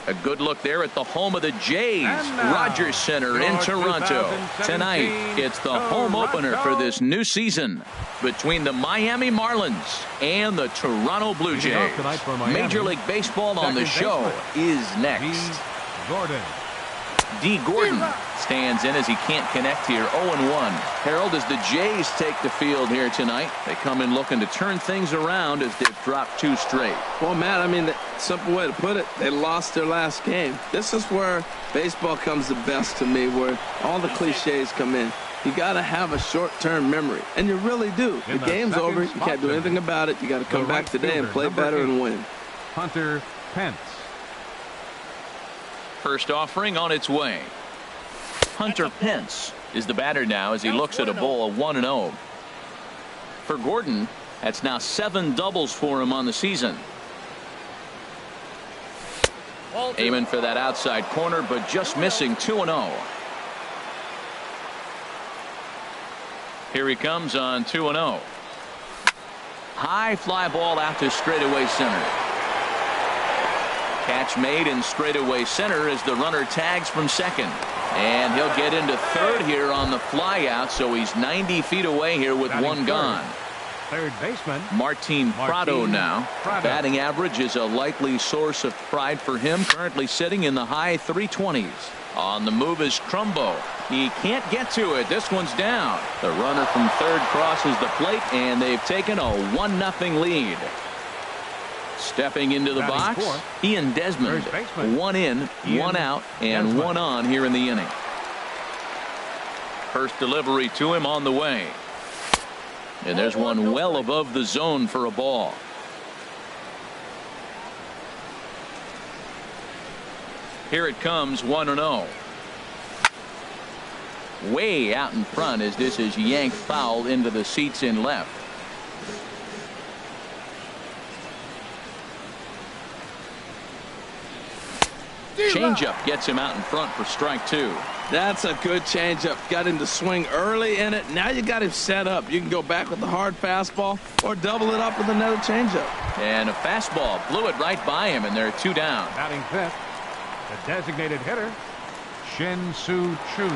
A good look there at the home of the Jays, Rogers Center in Toronto. Tonight, it's the home opener for this new season between the Miami Marlins and the Toronto Blue Jays. Major League Baseball on the show is next. D. Gordon stands in as he can't connect here. 0-1. Harold, as the Jays take the field here tonight, they come in looking to turn things around as they've dropped 2 straight. Well, Matt, I mean, the simple way to put it, they lost their last game. This is where baseball comes the best to me, where all the cliches come in. You got to have a short-term memory, and you really do. The game's over. You can't do anything about it. You got to come back today and play better and win. Hunter Pence. First offering on its way. Hunter Pence is the batter now as he looks at a bowl of 1-0. For Gordon, that's now 7 doubles for him on the season. Aiming for that outside corner, but just missing. 2-0. Here he comes on 2-0. High fly ball out to straightaway center. Catch made in straightaway center as the runner tags from second. And he'll get into third here on the fly out, so he's 90 feet away here with one gone. Third baseman Martin Prado now. Batting average is a likely source of pride for him, currently sitting in the high 320s. On the move is Trumbo. He can't get to it. This one's down. The runner from third crosses the plate, and they've taken a 1-0 lead. Stepping into the box, Ian Desmond. 1 in, 1 out, and 1 on here in the inning. First delivery to him on the way. And there's one well above the zone for a ball. Here it comes, 1-0. Way out in front as this is yanked foul into the seats in left. Changeup gets him out in front for strike 2. That's a good changeup. Got him to swing early in it. Now you got him set up. You can go back with the hard fastball or double it up with another changeup. And a fastball blew it right by him, and they're 2 down. Batting fifth, the designated hitter, Shin-Soo Choo.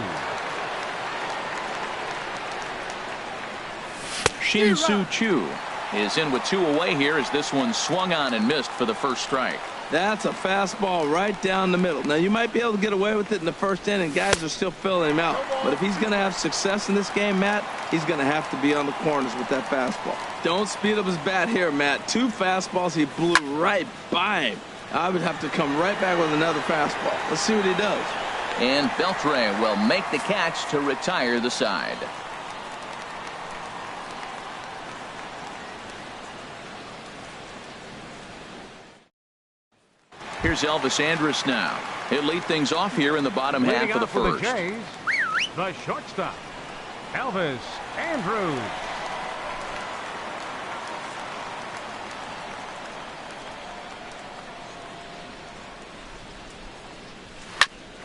Shin-Soo Choo is in with 2 away here as this one swung on and missed for the first strike. That's a fastball right down the middle. Now, you might be able to get away with it in the first inning. Guys are still filling him out. But if he's going to have success in this game, Matt, he's going to have to be on the corners with that fastball. Don't speed up his bat here, Matt. 2 fastballs he blew right by him. I would have to come right back with another fastball. Let's see what he does. And Beltre will make the catch to retire the side. Here's Elvis Andrus now. He'll lead things off here in the bottom half of the first. The Jays, the shortstop, Elvis Andrus.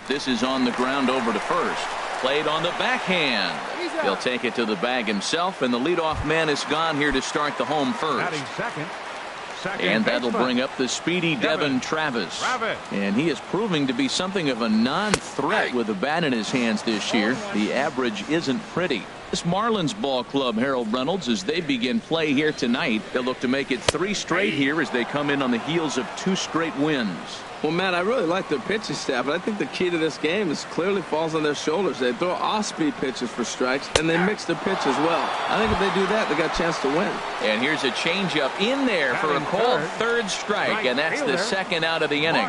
This is on the ground over to first. Played on the backhand. He'll take it to the bag himself, and the leadoff man is gone here to start the home first. Batting second. And that'll bring up the speedy Devin Travis. And he is proving to be something of a non-threat with the bat in his hands this year. The average isn't pretty. This Marlins ball club, Harold Reynolds, as they begin play here tonight, they'll look to make it 3 straight here as they come in on the heels of 2 straight wins. Well, Matt, I really like their pitching staff, but I think the key to this game is clearly falls on their shoulders. They throw off-speed pitches for strikes, and they mix their pitch as well. I think if they do that, they got a chance to win. And here's a changeup in there for a called third strike, and that's the second out of the inning.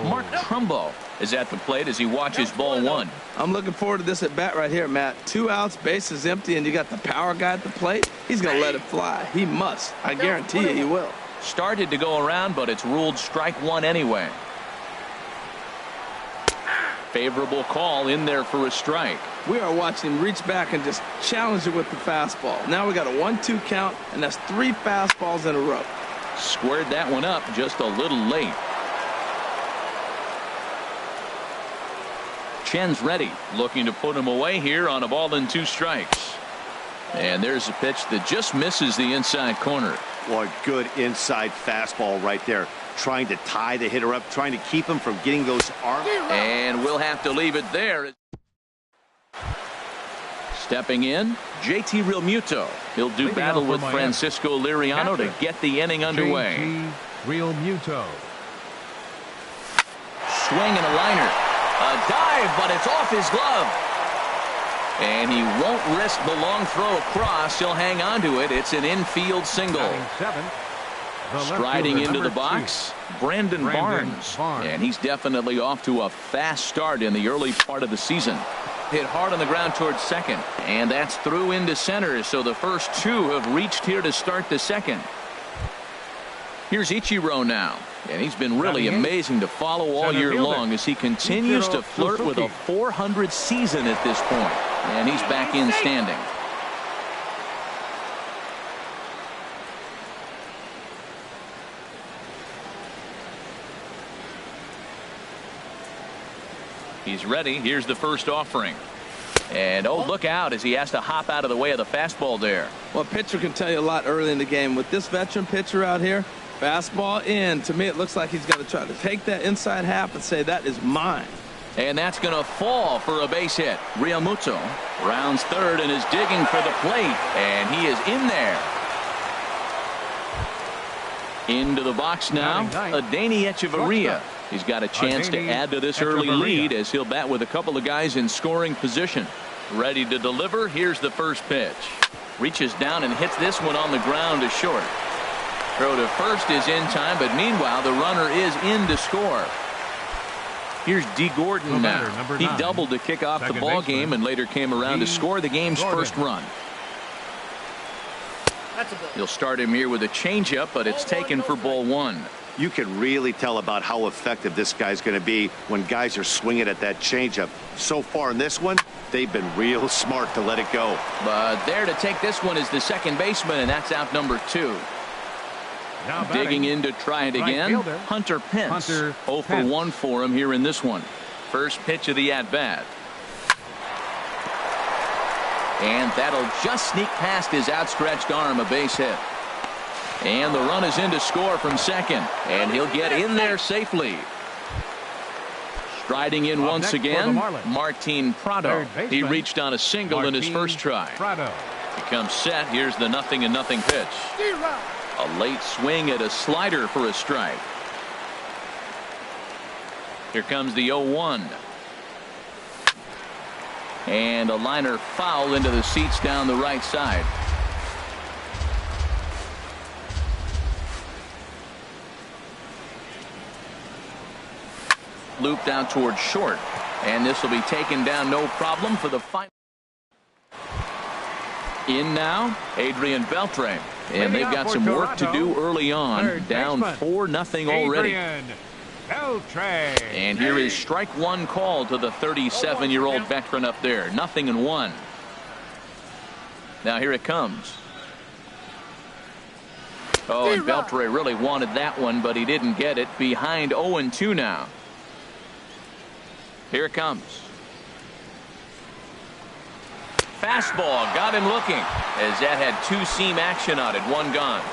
Mark Trumbo is at the plate as he watches ball 1. I'm looking forward to this at bat right here, Matt. 2 outs, bases empty, and you got the power guy at the plate. He's going to let it fly. He must. I guarantee you he will. Started to go around, but it's ruled strike 1 anyway. Favorable call in there for a strike. We are watching him reach back and just challenge it with the fastball. Now we got a 1-2 count, and that's 3 fastballs in a row. Squared that one up just a little late. Chen's ready, looking to put him away here on a ball and 2 strikes. And there's a pitch that just misses the inside corner. Well, good inside fastball right there. trying to tie the hitter up, trying to keep him from getting those arms. And we'll have to leave it there. Stepping in, JT Realmuto. He'll do battle with Francisco Liriano to get the inning underway. JT Realmuto. Swing and a liner. A dive, but it's off his glove. And he won't risk the long throw across. He'll hang on to it. It's an infield single. Striding into the box, Brandon Barnes. And he's definitely off to a fast start in the early part of the season. Hit hard on the ground towards second. And that's through into center. So the first two have reached here to start the second. Here's Ichiro now. And he's been really amazing to follow all year long as he continues to flirt with a .400 season at this point. And he's back in standing. He's ready. Here's the first offering. And oh, look out as he has to hop out of the way of the fastball there. Well, a pitcher can tell you a lot early in the game. With this veteran pitcher out here, fastball in. To me, it looks like he's going to try to take that inside half and say, that is mine. And that's going to fall for a base hit. Realmuto rounds third and is digging for the plate. And he is in there. Into the box now, Adeiny Echeverria. He's got a chance to add to this early lead as he'll bat with a couple of guys in scoring position. Ready to deliver. Here's the first pitch. Reaches down and hits this one on the ground to short. Throw to first is in time, but meanwhile the runner is in to score. Here's D. Gordon now. He doubled to kick off the ball game and later came around to score the game's first run. He'll start him here with a changeup, but it's taken for ball one. You can really tell about how effective this guy's going to be when guys are swinging at that changeup. So far in this one, they've been real smart to let it go. But there to take this one is the second baseman, and that's out number 2. Digging in to try it again, Hunter Pence. 0 for 1 for him here in this one. First pitch of the at-bat. And that'll just sneak past his outstretched arm, a base hit. And the run is in to score from second. And he'll get in there safely. Striding in once again, Martin Prado. He reached on a single in his first try. He comes set. Here's the 0-0 pitch. A late swing at a slider for a strike. Here comes the 0-1. And a liner foul into the seats down the right side. Looped out towards short. And this will be taken down no problem for the final. In now, Adrian Beltre. And they've got some work to do early on. Down 4-0 already. And here is strike one call to the 37-year-old veteran up there. 0-1. Now here it comes. Oh, and Beltre really wanted that one, but he didn't get it. Behind 0-2 now. Here it comes. Fastball got him looking as that had two-seam action on it. One gone.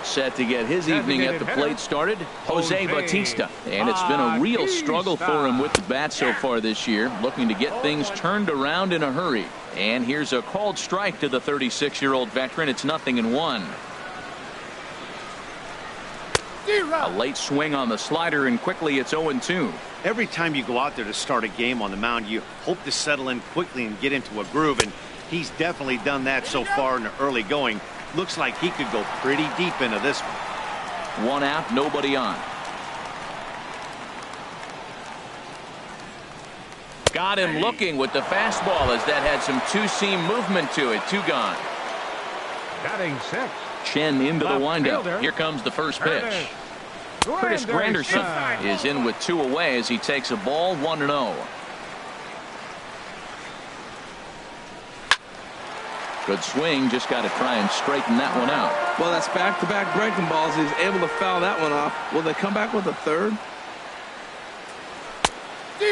Set to get his evening at the plate started, Jose Bautista. And it's been a real struggle for him with the bat so far this year, looking to get things turned around in a hurry. And here's a called strike to the 36-year-old veteran. It's 0-1. A late swing on the slider, and quickly it's 0-2. Every time you go out there to start a game on the mound, you hope to settle in quickly and get into a groove, and he's definitely done that so far in the early going. Looks like he could go pretty deep into this one. One out, nobody on. Got him looking with the fastball as that had some two-seam movement to it. Two gone. Batting 6. Chen into the windup. Here comes the first pitch. Curtis Granderson is in with 2 away as he takes a ball 1-0. Good swing, just got to try and straighten that one out. Well, that's back-to-back breaking balls. He's able to foul that one off. Will they come back with a third?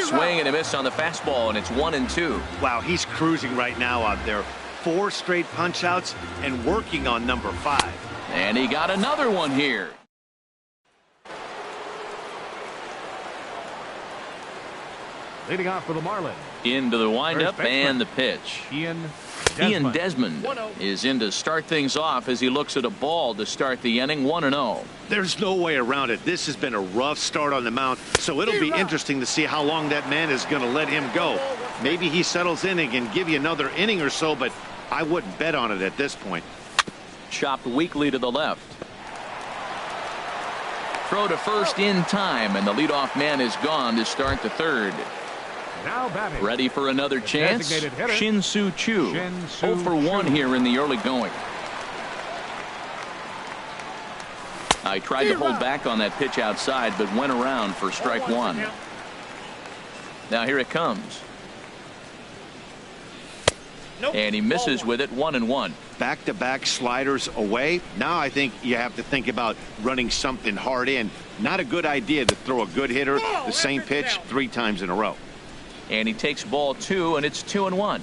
Swing and a miss on the fastball, and it's 1-2. Wow, he's cruising right now out there. 4 straight punch-outs and working on number 5. And he got another one here. Leading off for the Marlins. Into the windup and the pitch. Ian Desmond is in to start things off as he looks at a ball to start the inning. 1-0. There's no way around it. This has been a rough start on the mound, so it'll be interesting to see how long that man is going to let him go. Maybe he settles in and can give you another inning or so, but I wouldn't bet on it at this point. Chopped weakly to the left. Throw to first in time, and the leadoff man is gone to start the third. Now batting. Ready for another chance? Shin-Soo Choo. 0 for 1 here in the early going. I tried to hold back on that pitch outside, but went around for strike one. Now here it comes. And he misses with it. 1-1. Back-to-back sliders away. Now I think you have to think about running something hard in. Not a good idea to throw a good hitter the same pitch 3 times in a row. And he takes ball 2, and it's 2-1.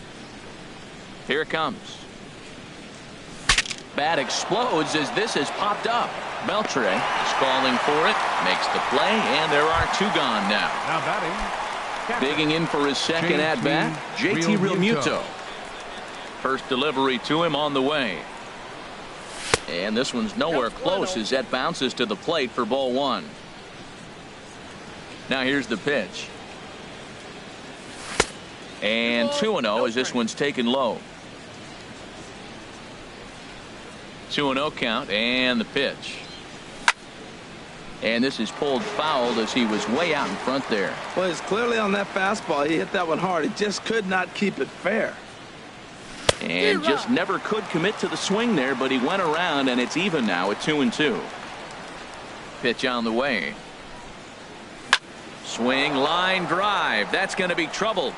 Here it comes. Bat explodes as this has popped up. Beltre is calling for it, makes the play, and there are 2 gone now. Now batting. Digging in for his second at-bat, JT Realmuto. First delivery to him on the way. And this one's nowhere close as that bounces to the plate for ball 1. Now here's the pitch. And 2-0 as this one's taken low. 2-0 count and the pitch. And this is pulled foul as he was way out in front there. Well, he's clearly on that fastball. He hit that one hard. He just could not keep it fair. And just never could commit to the swing there, but he went around, and it's even now at 2-2. Pitch on the way. Swing, line drive. That's going to be trouble.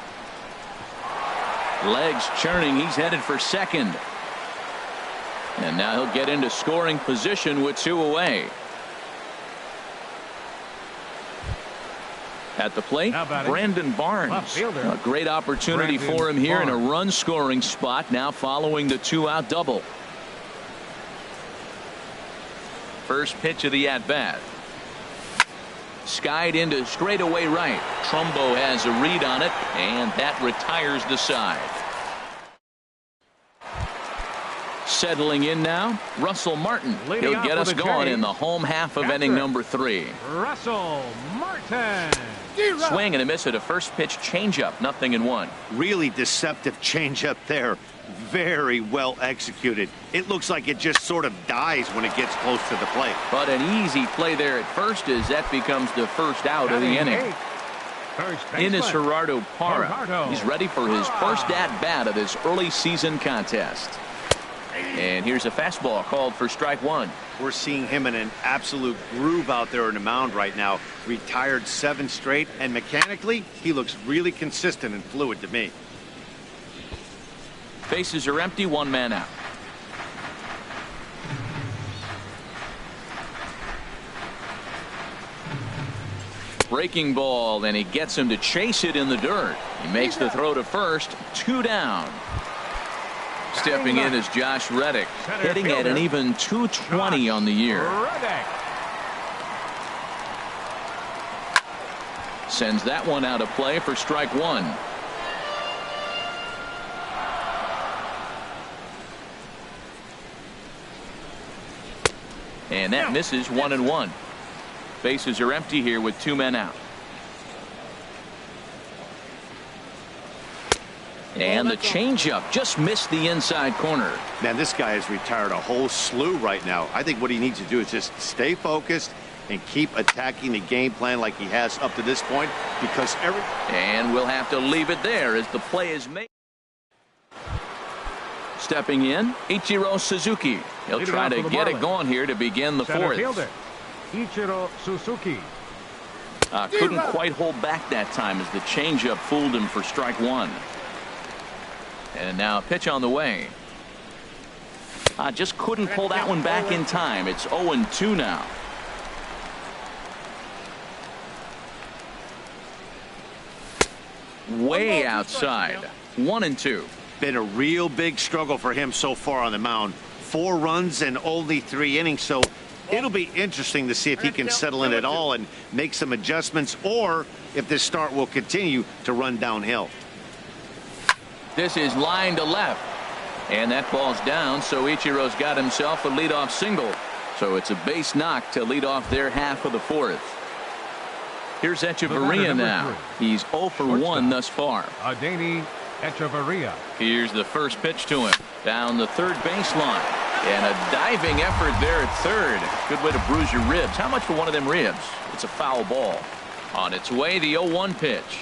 Legs churning. He's headed for second. And now he'll get into scoring position with 2 away. At the plate, Brandon Barnes. A great opportunity for him here in a run-scoring spot now following the 2-out double. First pitch of the at-bat. Skied into straightaway right. Trumbo has a read on it, and that retires the side. Settling in now, Russell Martin. He'll get us going in the home half of inning number 3. Russell Martin. Swing and a miss at a first pitch changeup. 0-1. Really deceptive changeup there. Very well executed. It looks like it just sort of dies when it gets close to the plate. But an easy play there at first as that becomes the first out of the inning. In is Gerardo Parra. He's ready for his first at-bat of this early season contest. And here's a fastball called for strike 1. We're seeing him in an absolute groove out there on the mound right now. Retired 7 straight, and mechanically, he looks really consistent and fluid to me. Bases are empty, 1 man out. Breaking ball, and he gets him to chase it in the dirt. He makes the throw to first. 2 down. Stepping in is Josh Reddick, hitting at an even .220 on the year. Sends that one out of play for strike 1. And that misses. 1-1. Bases are empty here with 2 men out. And the changeup just missed the inside corner. Man, this guy has retired a whole slew right now. I think what he needs to do is just stay focused and keep attacking the game plan like he has up to this point, because And we'll have to leave it there as the play is made. Stepping in, Ichiro Suzuki. He'll try to get it going here to begin the 4th. Ichiro Suzuki. Couldn't quite hold back that time as the changeup fooled him for strike 1. And now a pitch on the way. Just couldn't pull that one back in time. It's 0-2 now. Way outside. 1-2. Been a real big struggle for him so far on the mound. 4 runs and only 3 innings, so It'll be interesting to see if he can settle in at all and make some adjustments, or if this start will continue to run downhill. This is line to left. And that ball's down, so Ichiro's got himself a leadoff single. So it's a base knock to lead off their half of the fourth. Here's Echeverria now. He's 0 for 1 thus far. Adeiny Echeverria. Here's the first pitch to him. Down the third baseline. And a diving effort there at third. Good way to bruise your ribs. How much for one of them ribs? It's a foul ball. On its way, the 0-1 pitch.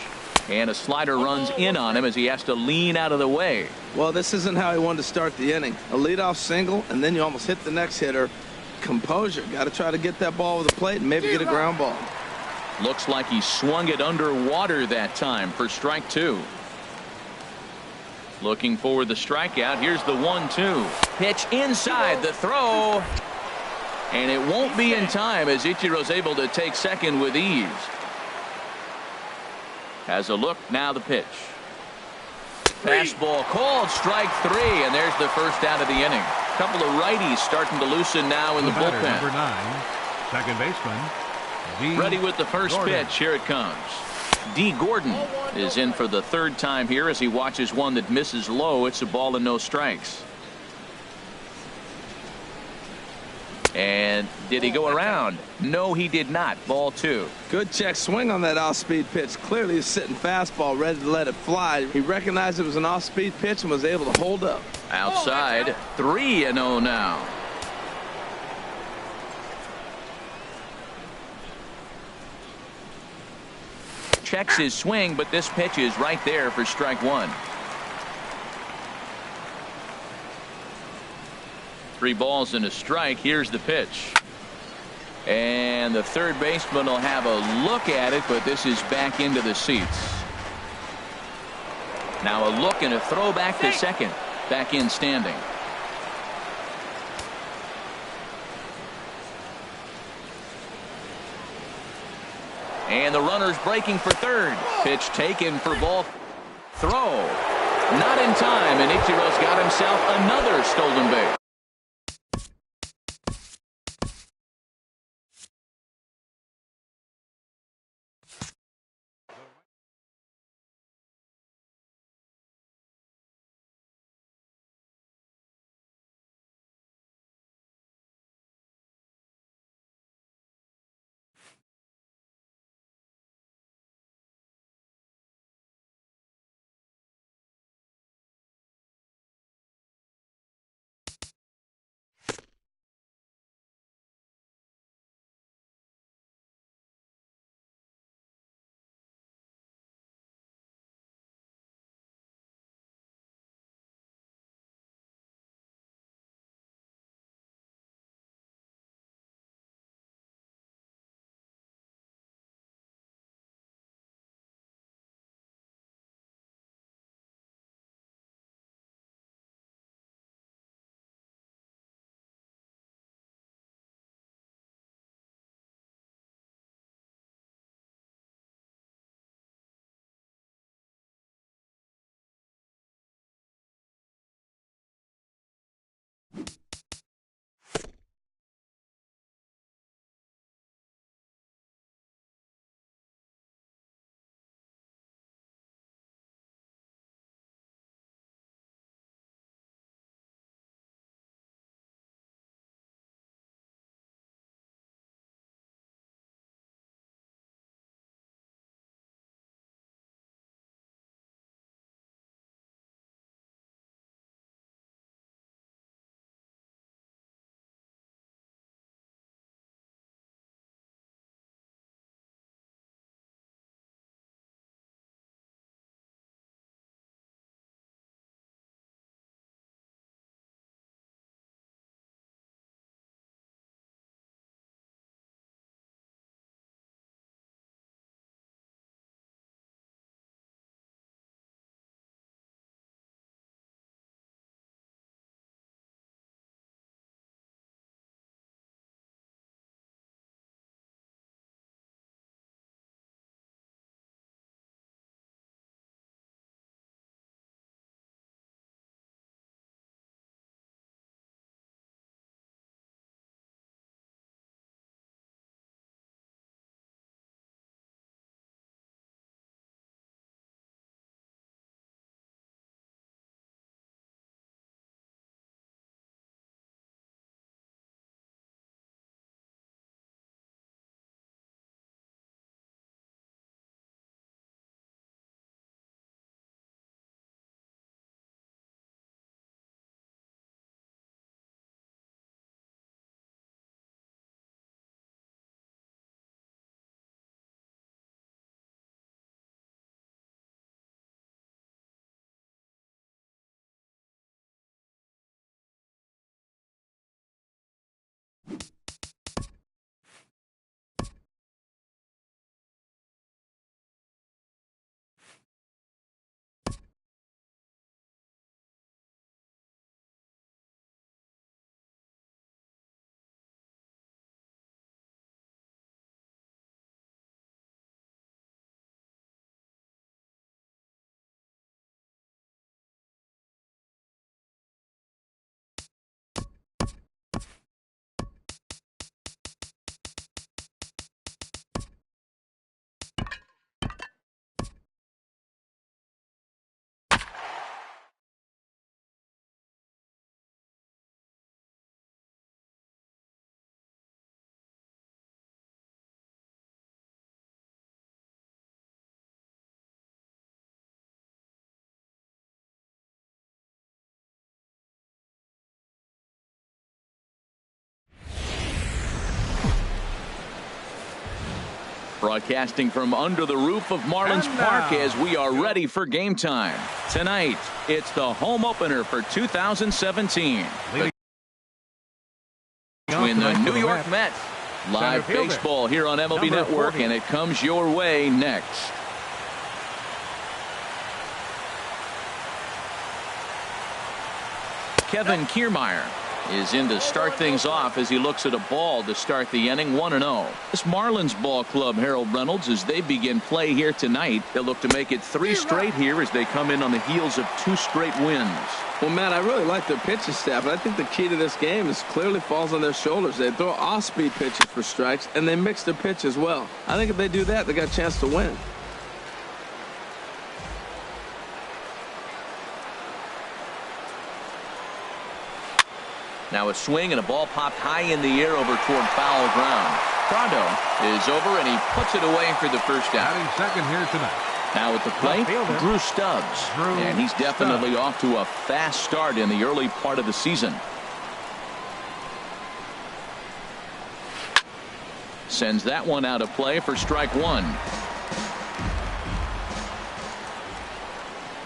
And a slider runs in on him as he has to lean out of the way. Well, this isn't how he wanted to start the inning. A leadoff single, and then you almost hit the next hitter. Composure. Got to try to get that ball over the plate and maybe get a ground ball. Looks like he swung it underwater that time for strike 2. Looking for the strikeout. Here's the 1-2. Pitch inside the throw. And it won't be in time as Ichiro's able to take second with ease. Has a look, now the pitch. Fastball called, strike 3, and there's the first out of the inning. A couple of righties starting to loosen now in the bullpen. Number 9, second baseman. D. Ready with the first pitch. Here it comes. D. Gordon is in for the third time here as he watches one that misses low. It's a ball and no strikes. And did he go around? No, he did not. Ball 2. Good check swing on that off-speed pitch. Clearly a sitting fastball ready to let it fly. He recognized it was an off-speed pitch and was able to hold up. Outside, 3-0 now. Checks his swing, but this pitch is right there for strike 1. 3 balls and a strike. Here's the pitch. And the third baseman will have a look at it, but this is back into the seats. Now a look and a throw back to second. Back in standing. And the runner's breaking for third. Pitch taken for ball. Throw. Not in time, and Ichiro's got himself another stolen base. Broadcasting from under the roof of Marlins Park as we are ready for game time. Tonight, it's the home opener for 2017. Between the New York Mets. Live baseball here on MLB Network, and it comes your way next. Kevin Kiermaier is in to start things off as he looks at a ball to start the inning. 1-0. This Marlins ball club, Harold Reynolds, as they begin play here tonight, they'll look to make it 3 straight here as they come in on the heels of 2 straight wins. Well, Matt, I really like their pitching staff, and I think the key to this game is clearly falls on their shoulders. They throw off-speed pitches for strikes, and they mix their pitch as well. I think if they do that, they got a chance to win. Now a swing and a ball popped high in the air over toward foul ground. Prado is over and he puts it away for the first out. Batting second here tonight. Now at the plate, Drew Stubbs. And he's definitely off to a fast start in the early part of the season. Sends that one out of play for strike 1.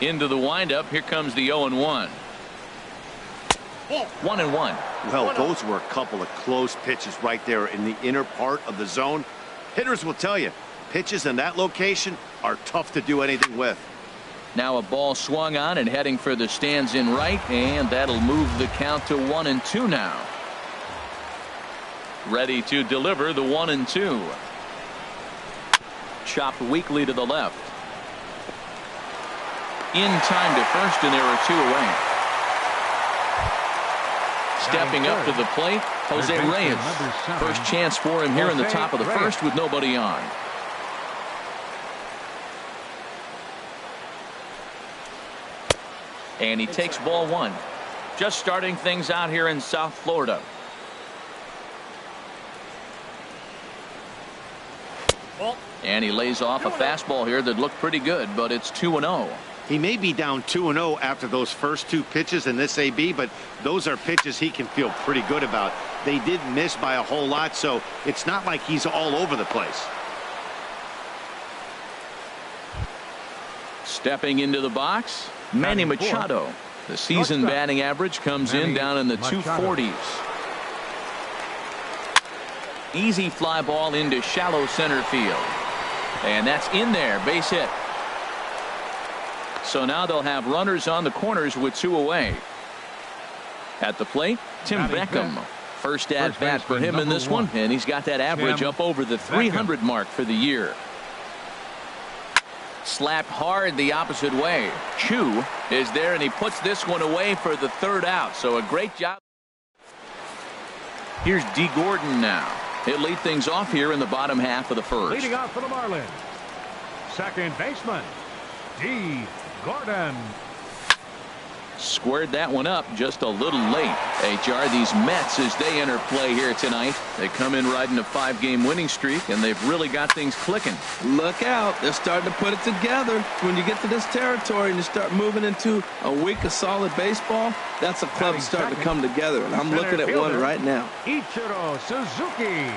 Into the windup. Here comes the 0-1. 1-1. Well, those were a couple of close pitches right there in the inner part of the zone. Hitters will tell you, pitches in that location are tough to do anything with. Now a ball swung on and heading for the stands in right, and that'll move the count to 1-2 now. Ready to deliver the 1-2. Chopped weakly to the left. In time to first, and there are 2 away. Stepping up to the plate, Jose Reyes. First chance for him here in the top of the first with nobody on. And he takes ball 1. Just starting things out here in South Florida. And he lays off a fastball here that looked pretty good, but it's 2-0. He may be down 2-0 after those first 2 pitches in this AB, but those are pitches he can feel pretty good about. They did miss by a whole lot, so it's not like he's all over the place. Stepping into the box, Manny Machado. The season batting average comes in down in the 240s. Easy fly ball into shallow center field. And that's in there, base hit. So now they'll have runners on the corners with 2 away. At the plate, Tim Beckham. First at bat for him in this one, and he's got that average up over the 300 mark for the year. Slapped hard the opposite way. Chu is there, and he puts this one away for the 3rd out. So a great job. Here's D. Gordon now. He'll lead things off here in the bottom half of the first. Leading off for the Marlins, second baseman, D. Gordon. Squared that one up just a little late. HR, these Mets, as they enter play here tonight, they come in riding a 5-game winning streak, and they've really got things clicking. Look out. They're starting to put it together. When you get to this territory and you start moving into a week of solid baseball, that's a club starting to come together, and I'm looking at one right now. Ichiro Suzuki.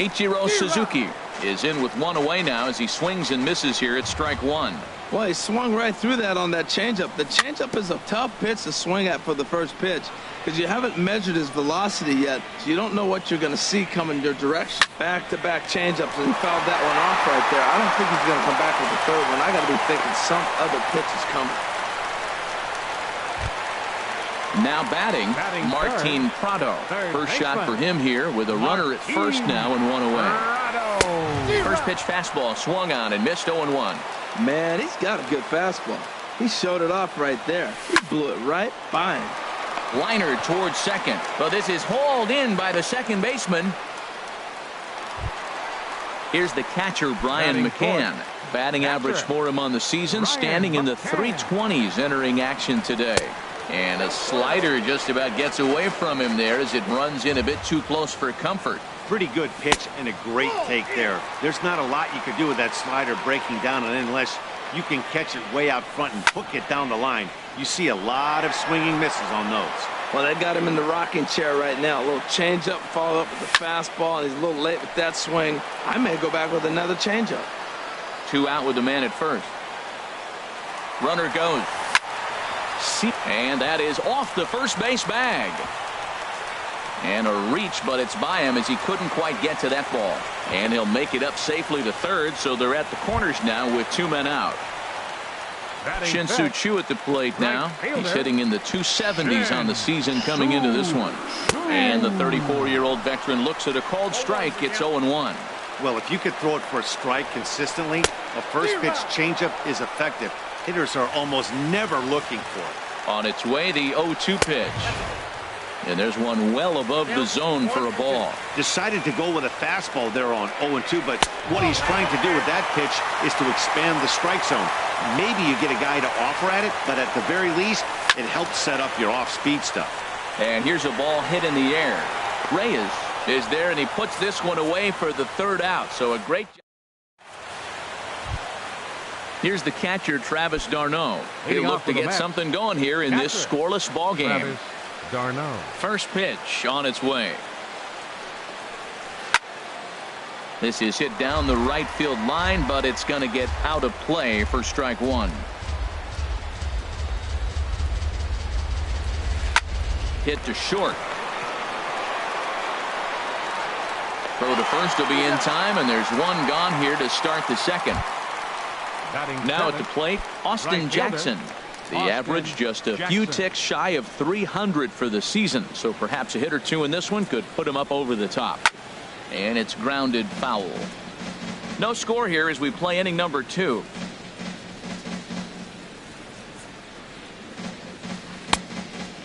Ichiro Suzuki is in with 1 away now as he swings and misses here at strike 1. Well, he swung right through that on that changeup. The changeup is a tough pitch to swing at for the first pitch because you haven't measured his velocity yet, so you don't know what you're going to see coming your direction. Back-to-back changeups, and he fouled that one off right there. I don't think he's going to come back with the 3rd one. I got to be thinking some other pitch is coming. Now batting Martin Prado. First shot for him here with a runner at first now and 1 away. First pitch fastball swung on and missed 0-1. Man, he's got a good fastball. He showed it off right there. He blew it right by him. Liner towards second. But this is hauled in by the second baseman. Here's the catcher, Brian McCann. Batting average for him on the season, standing in the 320s entering action today. And a slider just about gets away from him there as it runs in a bit too close for comfort. Pretty good pitch and a great take there. There's not a lot you could do with that slider breaking down, and unless you can catch it way out front and hook it down the line, you see a lot of swinging misses on those. Well, they got him in the rocking chair right now. A little changeup, followed up with the fastball, and he's a little late with that swing. I may go back with another changeup. 2 out with the man at first. Runner goes. And that is off the first base bag. And a reach, but it's by him as he couldn't quite get to that ball. And he'll make it up safely to third, so they're at the corners now with 2 men out. Shin-Soo Choo at the plate now. He's hitting in the 270s on the season coming into this one. And the 34-year-old veteran looks at a called strike. It's 0-1. Well, if you could throw it for a strike consistently, a first pitch changeup is effective. Hitters are almost never looking for it. On its way, the 0-2 pitch. And there's one well above the zone for a ball. Decided to go with a fastball there on 0-2, but what he's trying to do with that pitch is to expand the strike zone. Maybe you get a guy to offer at it, but at the very least, it helps set up your off-speed stuff. And here's a ball hit in the air. Reyes is there, and he puts this one away for the 3rd out. So a great job. Here's the catcher, Travis d'Arnaud. He'll look to get something going here in this scoreless ball game. d'Arnaud. First pitch on its way. This is hit down the right field line, but it's going to get out of play for strike 1. Hit to short. Throw to first will be in time, and there's one gone here to start the second. Now at the plate, Austin Jackson. The average just a few ticks shy of 300 for the season, so perhaps a hit or two in this one could put him up over the top. And it's grounded foul. No score here as we play inning number 2.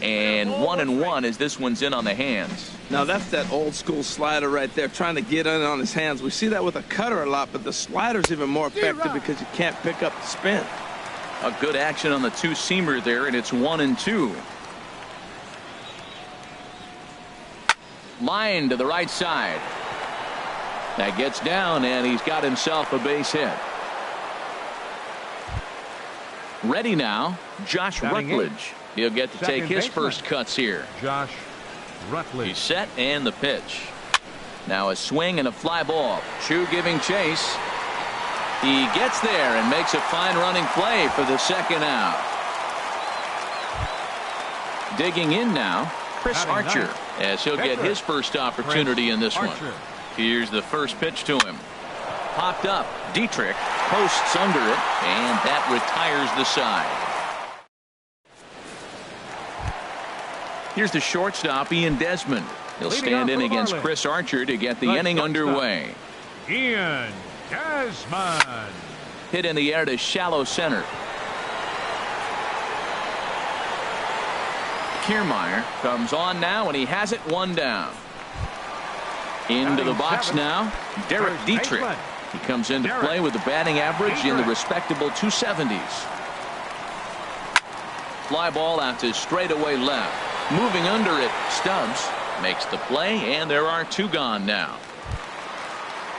And 1-1 as this one's in on the hands. Now that's that old school slider right there, trying to get in on his hands. We see that with a cutter a lot, but the slider's even more effective because you can't pick up the spin. A good action on the 2-seamer there, and it's 1-2. Line to the right side. That gets down, and he's got himself a base hit. Ready now, Josh Rutledge. He'll get to take his first cuts here. Josh Rutledge. He's set, and the pitch. Now a swing and a fly ball. Choo giving chase. He gets there and makes a fine running play for the 2nd out. Digging in now, Chris Archer, as he'll get his first opportunity in this one. Here's the first pitch to him. Popped up. Dietrich posts under it, and that retires the side. Here's the shortstop, Ian Desmond. He'll stand in against Chris Archer to get the inning underway. Ian Desmond. Hit in the air to shallow center. Kiermaier comes on now, and he has it 1 down. Into the box now, Derek Dietrich. He comes into play with a batting average in the respectable 270s. Fly ball out to straightaway left. Moving under it, Stubbs makes the play, and there are 2 gone now.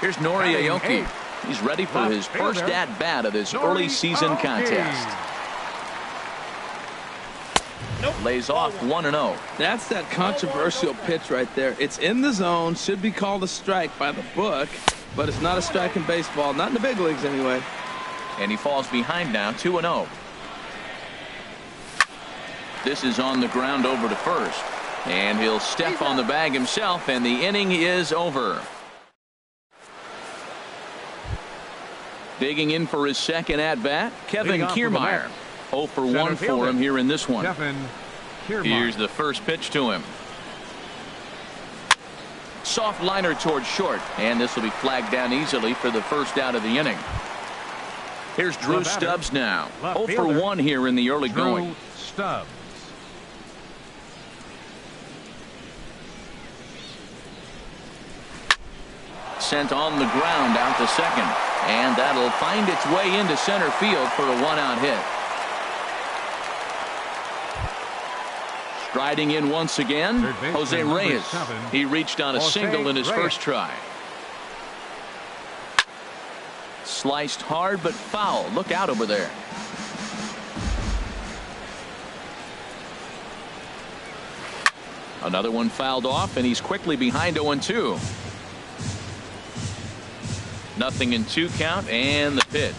Here's Nori Aoki. He's ready for his first at-bat of this early season contest. Lays off 1-0. That's that controversial pitch right there. It's in the zone, should be called a strike by the book, but it's not a strike in baseball, not in the big leagues anyway. And he falls behind now, 2-0. This is on the ground over to first, and he'll step on the bag himself, and the inning is over. Digging in for his second at-bat, Kevin Kiermaier. 0 for 1 for him here in this one. Here's the first pitch to him. Soft liner towards short, and this will be flagged down easily for the first out of the inning. Here's Drew Stubbs now. 0 for 1 here in the early going. Stubbs. Sent on the ground out to second, and that'll find its way into center field for a 1-out hit. Striding in once again, Jose Reyes. He reached on a single in his first try. Sliced hard but foul. Look out over there. Another one fouled off, and he's quickly behind 0-2. Nothing in 2 count, and the pitch.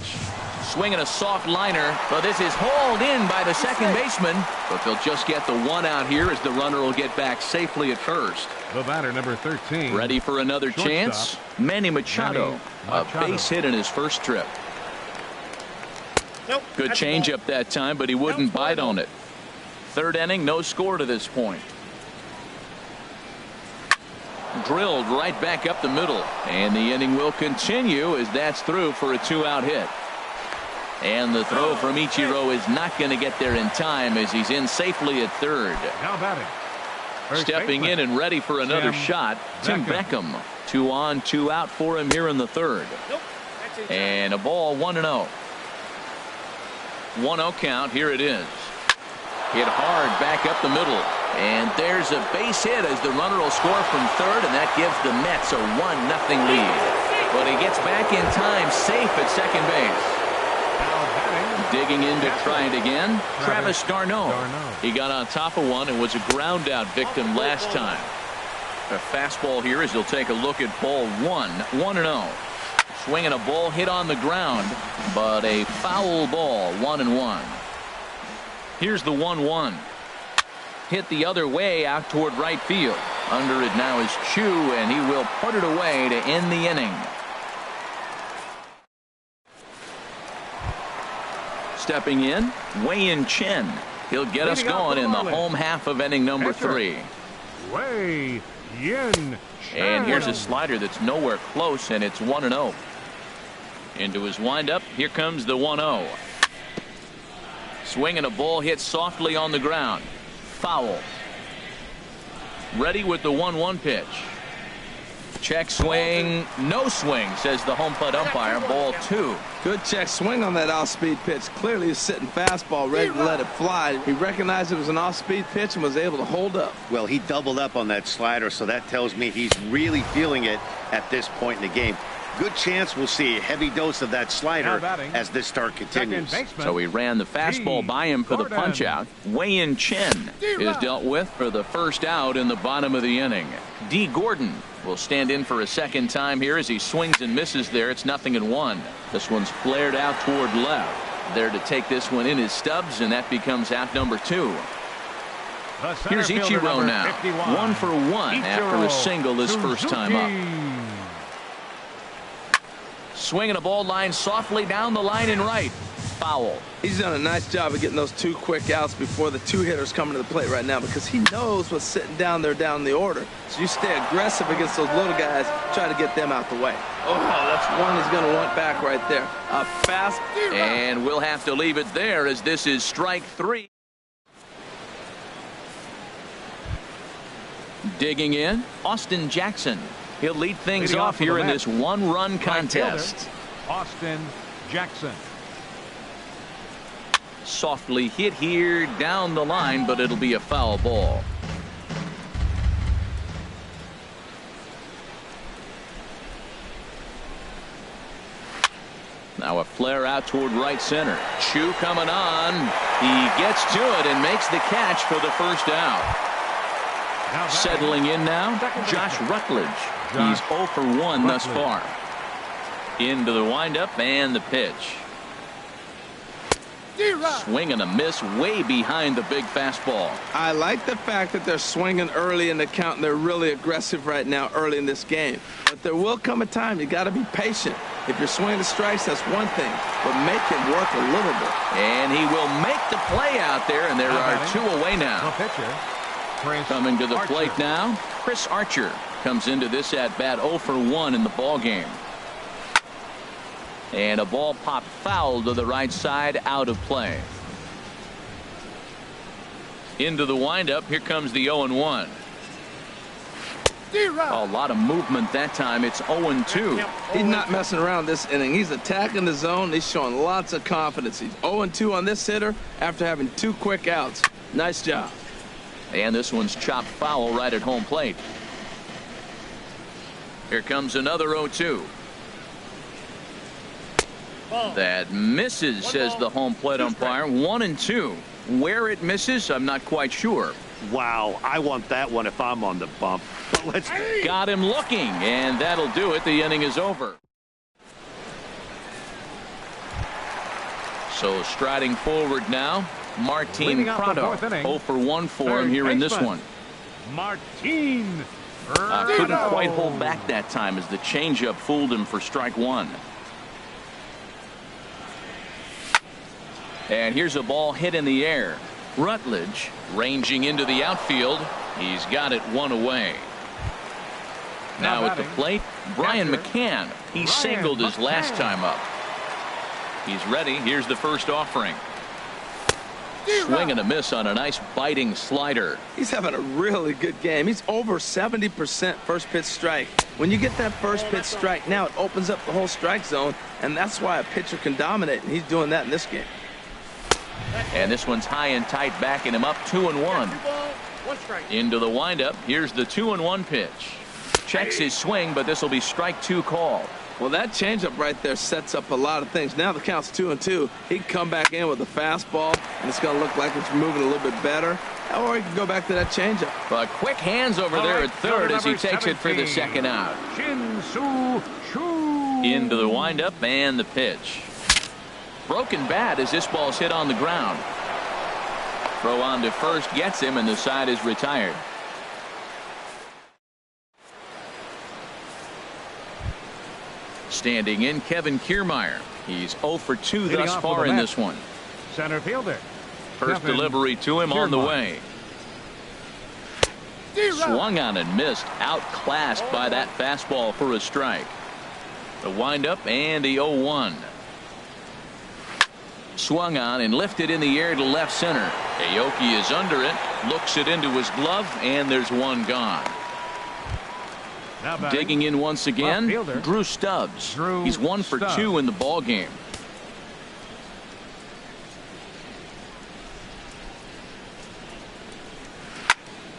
Swinging a soft liner, but this is hauled in by the second baseman. But they'll just get the 1 out here as the runner will get back safely at first. The batter, number 13. Ready for another chance? Manny Machado. A base hit in his first trip. Nope, good changeup that time, but he wouldn't bite on it. 3rd inning, no score to this point. Drilled right back up the middle, and the inning will continue as that's through for a 2-out hit. And the throw from Ichiro is not going to get there in time as he's in safely at 3rd. Now batting. Stepping in and ready for another shot, Tim Beckham. 2 on, 2 out for him here in the 3rd. And a ball, 1-0. 1-0 count. Here it is. Hit hard back up the middle. And there's a base hit as the runner will score from 3rd, and that gives the Mets a 1-0 lead. But he gets back in time, safe at second base. Digging in to try it again, Travis d'Arnaud. He got on top of one and was a ground out victim last time. A fastball here as he'll take a look at ball 1. 1-0. Swinging a ball hit on the ground, but a foul ball. 1-1. Here's the 1-1. Hit the other way out toward right field. Under it now is Chu, and he will put it away to end the inning. Stepping in, Wei-Yin Chen. He'll get us going in the home half of inning number 3. Wei-Yin Chen. And here's a slider that's nowhere close, and it's 1-0. Into his windup, here comes the 1-0. Swinging a ball hit softly on the ground. Foul. Ready with the 1-1 pitch. Check swing, no swing, says the home plate umpire. Ball 2. Good check swing on that off-speed pitch. Clearly he's sitting fastball, ready to let it fly. He recognized it was an off-speed pitch and was able to hold up. Well, he doubled up on that slider, so that tells me he's really feeling it at this point in the game. Good chance we'll see a heavy dose of that slider as this start continues. So he ran the fastball by him for the punch out. Wei-Yin Chen is dealt with for the first out in the bottom of the inning. D. Gordon will stand in for a second time here as he swings and misses there. It's 0-1. This one's flared out toward left. There to take this one in is Stubbs, and that becomes out number 2. Here's Ichiro now. 1 for 1 after a single his first time up. Swinging a ball line softly down the line and right. Foul. He's done a nice job of getting those 2 quick outs before the 2 hitters coming to the plate right now, because he knows what's sitting down there down the order. So you stay aggressive against those little guys, try to get them out the way. Oh, that's one he's going to want back right there. A fast. And we'll have to leave it there as this is strike 3. Digging in, Austin Jackson. He'll lead things off here in this 1-run contest. Austin Jackson. Softly hit here down the line, but it'll be a foul ball. Now a flare out toward right center. Chu coming on. He gets to it and makes the catch for the first out. Settling in now, Josh Rutledge. He's 0 for 1 thus far. Into the windup and the pitch. Swing and a miss way behind the big fastball. I like the fact that they're swinging early in the count, and they're really aggressive right now early in this game. But there will come a time you got to be patient. If you're swinging the strikes, that's one thing, but make it work a little bit. And he will make the play out there, and there are 2 away now. Coming to the plate now, Chris Archer comes into this at bat 0 for 1 in the ball game. And a ball popped foul to the right side, out of play. Into the windup, here comes the 0-1. A lot of movement that time. It's 0-2. He's not messing around this inning. He's attacking the zone. He's showing lots of confidence. He's 0-2 on this hitter after having 2 quick outs. Nice job. And this one's chopped foul right at home plate. Here comes another 0-2. That misses, says the home plate umpire. 1-2. Where it misses, I'm not quite sure. Wow, I want that one if I'm on the bump. But let's got him looking, and that'll do it. The inning is over. So striding forward now, Martin Prado. 0 for 1 for him here in this one. Martin couldn't quite hold back that time as the changeup fooled him for strike one. And here's a ball hit in the air. Rutledge ranging into the outfield. He's got it one away. Now at the plate, Brian McCann. He singled his last time up. He's ready. Here's the first offering. Swing and a miss on a nice biting slider. He's having a really good game. He's over 70% first pitch strike. When you get that first pitch strike, now it opens up the whole strike zone, and that's why a pitcher can dominate, and he's doing that in this game. And this one's high and tight, backing him up 2-1. Into the windup. Here's the 2-1 pitch. Checks his swing, but this will be strike two call. Well, that changeup right there sets up a lot of things. Now the count's 2-2. He can come back in with a fastball, and it's going to look like it's moving a little bit better. Or he can go back to that changeup. But quick hands over there at third as he takes it for the second out. Into the windup and the pitch. Broken bat as this ball's hit on the ground. Throw on to first gets him, and the side is retired. Standing in, Kevin Kiermaier. He's 0 for 2 thus far in this one. Center fielder. First delivery to him on the way. Swung on and missed. Outclassed by that fastball for a strike. The windup and the 0-1. Swung on and lifted in the air to left center. Aoki is under it. Looks it into his glove, and there's one gone. Digging in once again, Drew Stubbs. He's 1 for 2 in the ball game.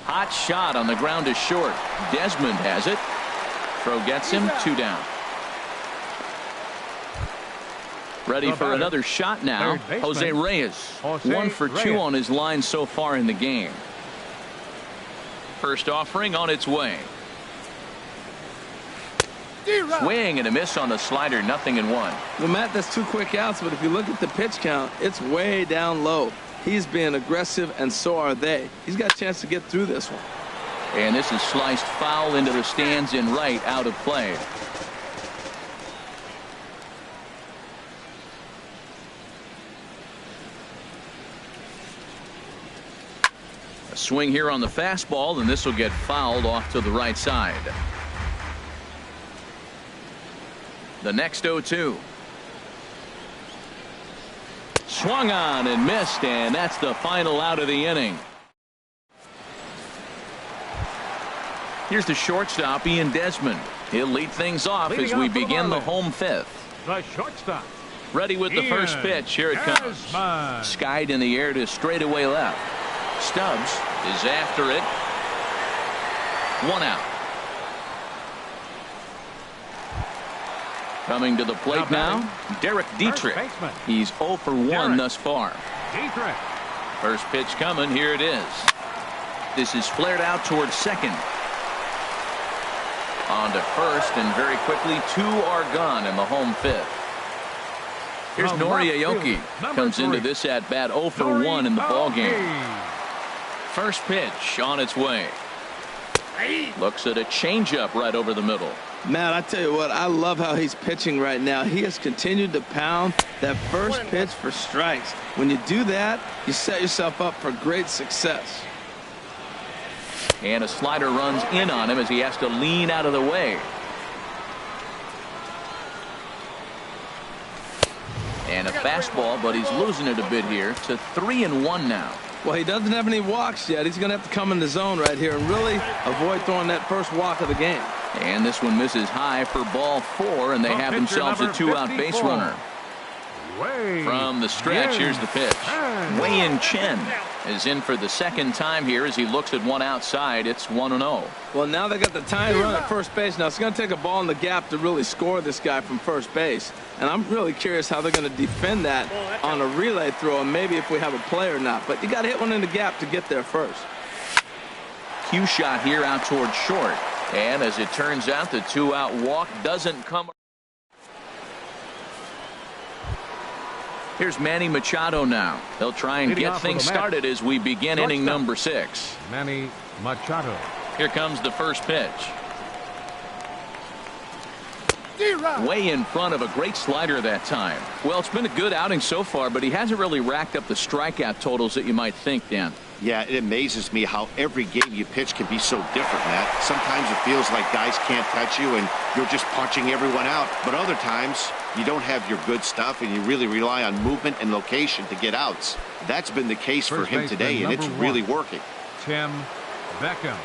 Hot shot on the ground to short. Desmond has it. Throw gets him 2 down. Ready for another shot now. Jose Reyes. 1 for 2 on his line so far in the game. First offering on its way. Swing and a miss on the slider. 0-1. Well, Matt, that's 2 quick outs, but if you look at the pitch count, it's way down low. He's being aggressive, and so are they. He's got a chance to get through this one. And this is sliced foul into the stands in right, out of play. A swing here on the fastball, and this will get fouled off to the right side. The next 0-2. Swung on and missed, and that's the final out of the inning. Here's the shortstop, Ian Desmond. He'll lead things off as we begin the home fifth. The shortstop. Ready with the first pitch. Here it comes. Skied in the air to straightaway left. Stubbs is after it. 1 out. Coming to the plate now, Derek Dietrich. He's 0 for 1 thus far. First pitch coming. Here it is. This is flared out towards second. On to first, and very quickly 2 are gone in the home fifth. Here's Nori Aoki. Comes into this at bat 0 for 1 in the ball game. First pitch on its way. Looks at a changeup right over the middle. Matt, I tell you what, I love how he's pitching right now. He has continued to pound that first pitch for strikes. When you do that, you set yourself up for great success. And a slider runs in on him as he has to lean out of the way. And a fastball, but he's losing it a bit here to 3-1 now. Well, he doesn't have any walks yet. He's going to have to come in the zone right here and really avoid throwing that first walk of the game. And this one misses high for ball 4, and they have themselves a 2-out base runner. From the stretch, here's the pitch. Wei-Yin Chen is in for the second time here as he looks at one outside. It's 1-0. Well, now they got the tying run at first base. Now it's going to take a ball in the gap to really score this guy from first base. And I'm really curious how they're going to defend that on a relay throw, and maybe if we have a play or not. But you got to hit one in the gap to get there first. cue shot here out towards short. And as it turns out, the 2-out walk doesn't come. Here's Manny Machado now. They'll try and get things started as we begin inning number 6. Manny Machado. Here comes the first pitch. Way in front of a great slider that time. Well, it's been a good outing so far, but he hasn't really racked up the strikeout totals that you might think, Dan. Yeah, it amazes me how every game you pitch can be so different, Matt. Sometimes it feels like guys can't touch you and you're just punching everyone out. But other times you don't have your good stuff and you really rely on movement and location to get outs. That's been the case for him today, and it's really working. Tim Beckham.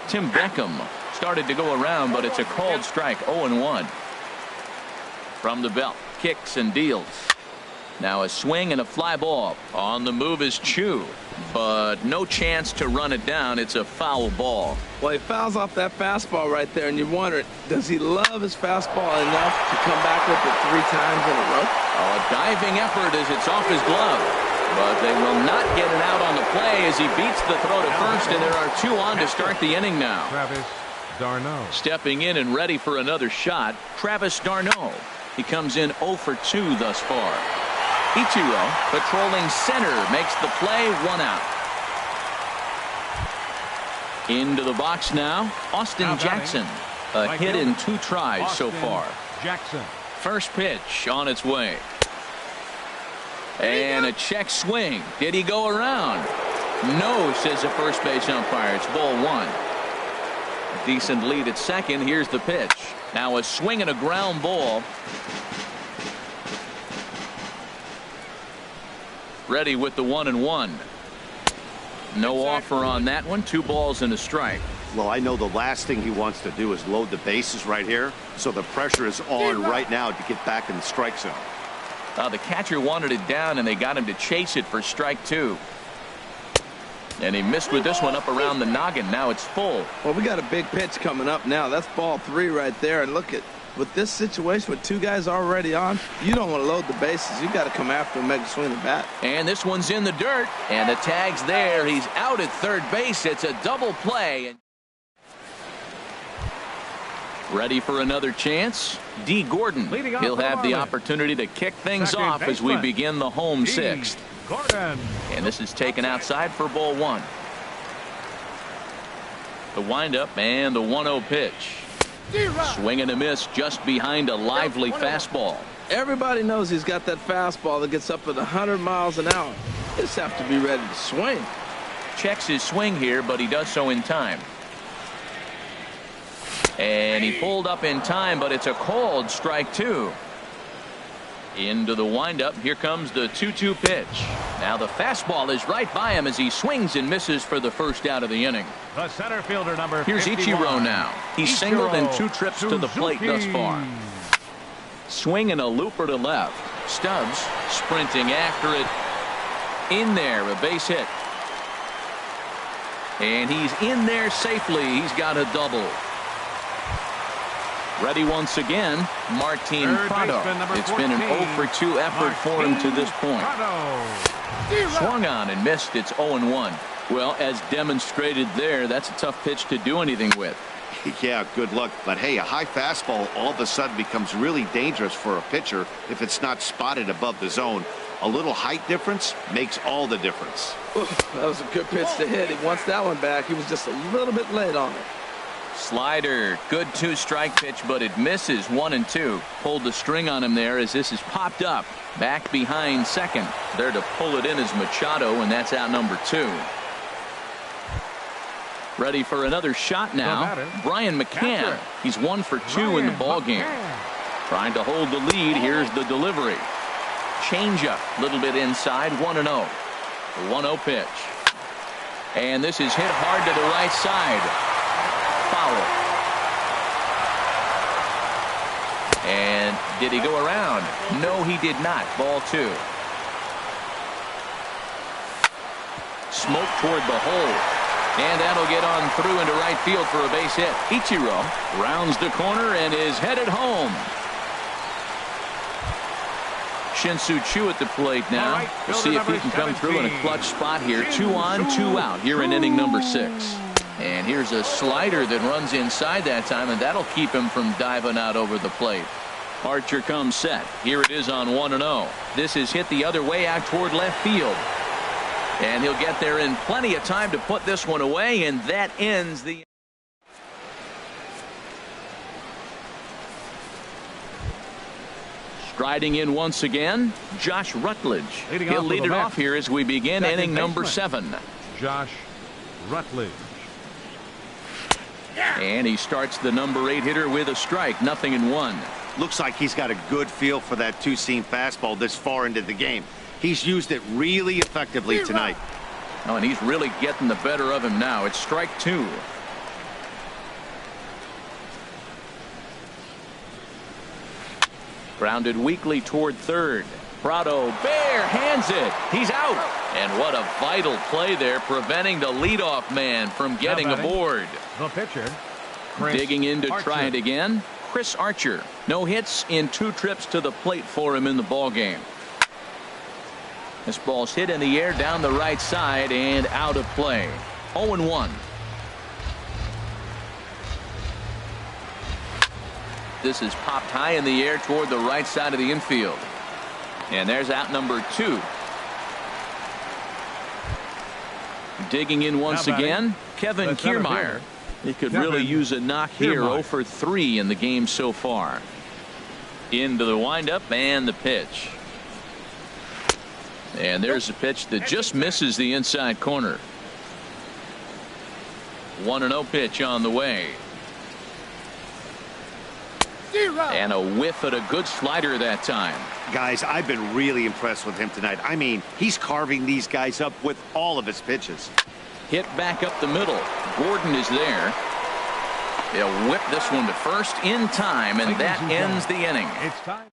Tim Beckham started to go around, but it's a called strike. 0-1 from the belt. Kicks and deals. Now a swing and a fly ball. On the move is Chu, but no chance to run it down. It's a foul ball. Well, he fouls off that fastball right there, and you wonder, does he love his fastball enough to come back with it 3 times in a row? Oh, a diving effort as it's off his glove. But they will not get it out on the play as he beats the throw to first, and there are 2 on to start the inning now. Travis d'Arnaud. Stepping in and ready for another shot, Travis d'Arnaud. He comes in 0 for 2 thus far. Ichiro, patrolling center, makes the play. 1 out. Into the box now, Austin Jackson. A hit in 2 tries so far. Jackson. First pitch on its way. And a check swing. Did he go around? No, says the first base umpire. It's ball 1. A decent lead at second. Here's the pitch. Now a swing and a ground ball. Ready with the 1-1. No offer on that one. 2 balls and a strike. Well, I know the last thing he wants to do is load the bases right here, so the pressure is on right now to get back in the strike zone. The catcher wanted it down, and they got him to chase it for strike 2. And he missed with this one up around the noggin. Now it's full. Well, we got a big pitch coming up now. That's ball 3 right there. And look at, with this situation with 2 guys already on, you don't want to load the bases. You got to come after him, make a swing of bat. And this one's in the dirt, and the tag's there. He's out at third base. It's a double play. Ready for another chance? D. Gordon. He'll have the opportunity to kick things off as we begin the home 6th. Gordon. And this is taken outside for ball 1. The windup and the 1-0 pitch. Swing and a miss just behind a lively fastball. Everybody knows he's got that fastball that gets up at 100 miles an hour. He just have to be ready to swing. Checks his swing here, but he does so in time. And he pulled up in time, but it's a called strike 2. Into the windup. Here comes the 2-2 pitch. Now the fastball is right by him as he swings and misses for the first out of the inning. The center fielder number Here's 51. Ichiro now. He's singled in 2 trips to the plate thus far. Swing and a looper to left. Stubbs sprinting after it. In there, a base hit. And he's in there safely. He's got a double. Ready once again, Martin Prado. It's been an 0 for 2 effort for him to this point. Swung on and missed. It's 0-1. Well, as demonstrated there, that's a tough pitch to do anything with. Yeah, good luck. But hey, a high fastball all of a sudden becomes really dangerous for a pitcher if it's not spotted above the zone. A little height difference makes all the difference. That was a good pitch to hit. He wants that one back. He was just a little bit late on it. Slider, good 2-strike pitch, but it misses. 1-2. Pulled the string on him there as this is popped up. Back behind second. There to pull it in is Machado, and that's out number 2. Ready for another shot now. Brian McCann. He's 1 for 2 in the ball game. Trying to hold the lead. Here's the delivery. Changeup, a little bit inside. 1-0. The 1-0 pitch. And this is hit hard to the right side. Foul. And did he go around? No, he did not. Ball 2. Smoke toward the hole. And that'll get on through into right field for a base hit. Ichiro rounds the corner and is headed home. Shin-Soo Choo at the plate now. Right, we'll see if he can come through in a clutch spot here. 2 on, 2 out here in inning number 6. And here's a slider that runs inside that time, and that'll keep him from diving out over the plate. Archer comes set. Here it is on 1-0. This is hit the other way out toward left field. And he'll get there in plenty of time to put this one away, and that ends the... Striding in once again, Josh Rutledge. He'll lead it off here as we begin inning number 7. Josh Rutledge. And he starts the number 8 hitter with a strike, 0-1. Looks like he's got a good feel for that two-seam fastball this far into the game. He's used it really effectively tonight. Oh, and he's really getting the better of him now. It's strike 2. Grounded weakly toward third. Prado bare hands it. He's out. And what a vital play there, preventing the leadoff man from getting aboard. The pitcher, Digging in to Archer. try it again, Chris Archer. No hits in 2 trips to the plate for him in the ballgame. This ball's hit in the air down the right side and out of play. 0-1. This is popped high in the air toward the right side of the infield. And there's out number 2. Digging in once again, Kevin Kiermaier. He could really use a knock here. 0 for 3 in the game so far. Into the windup and the pitch. And there's a pitch that just misses the inside corner. 1-0 pitch on the way. And a whiff at a good slider that time. Guys, I've been really impressed with him tonight. I mean, he's carving these guys up with all of his pitches. Hit back up the middle. Gordon is there. They'll whip this one to first in time, and that ends the inning. It's time.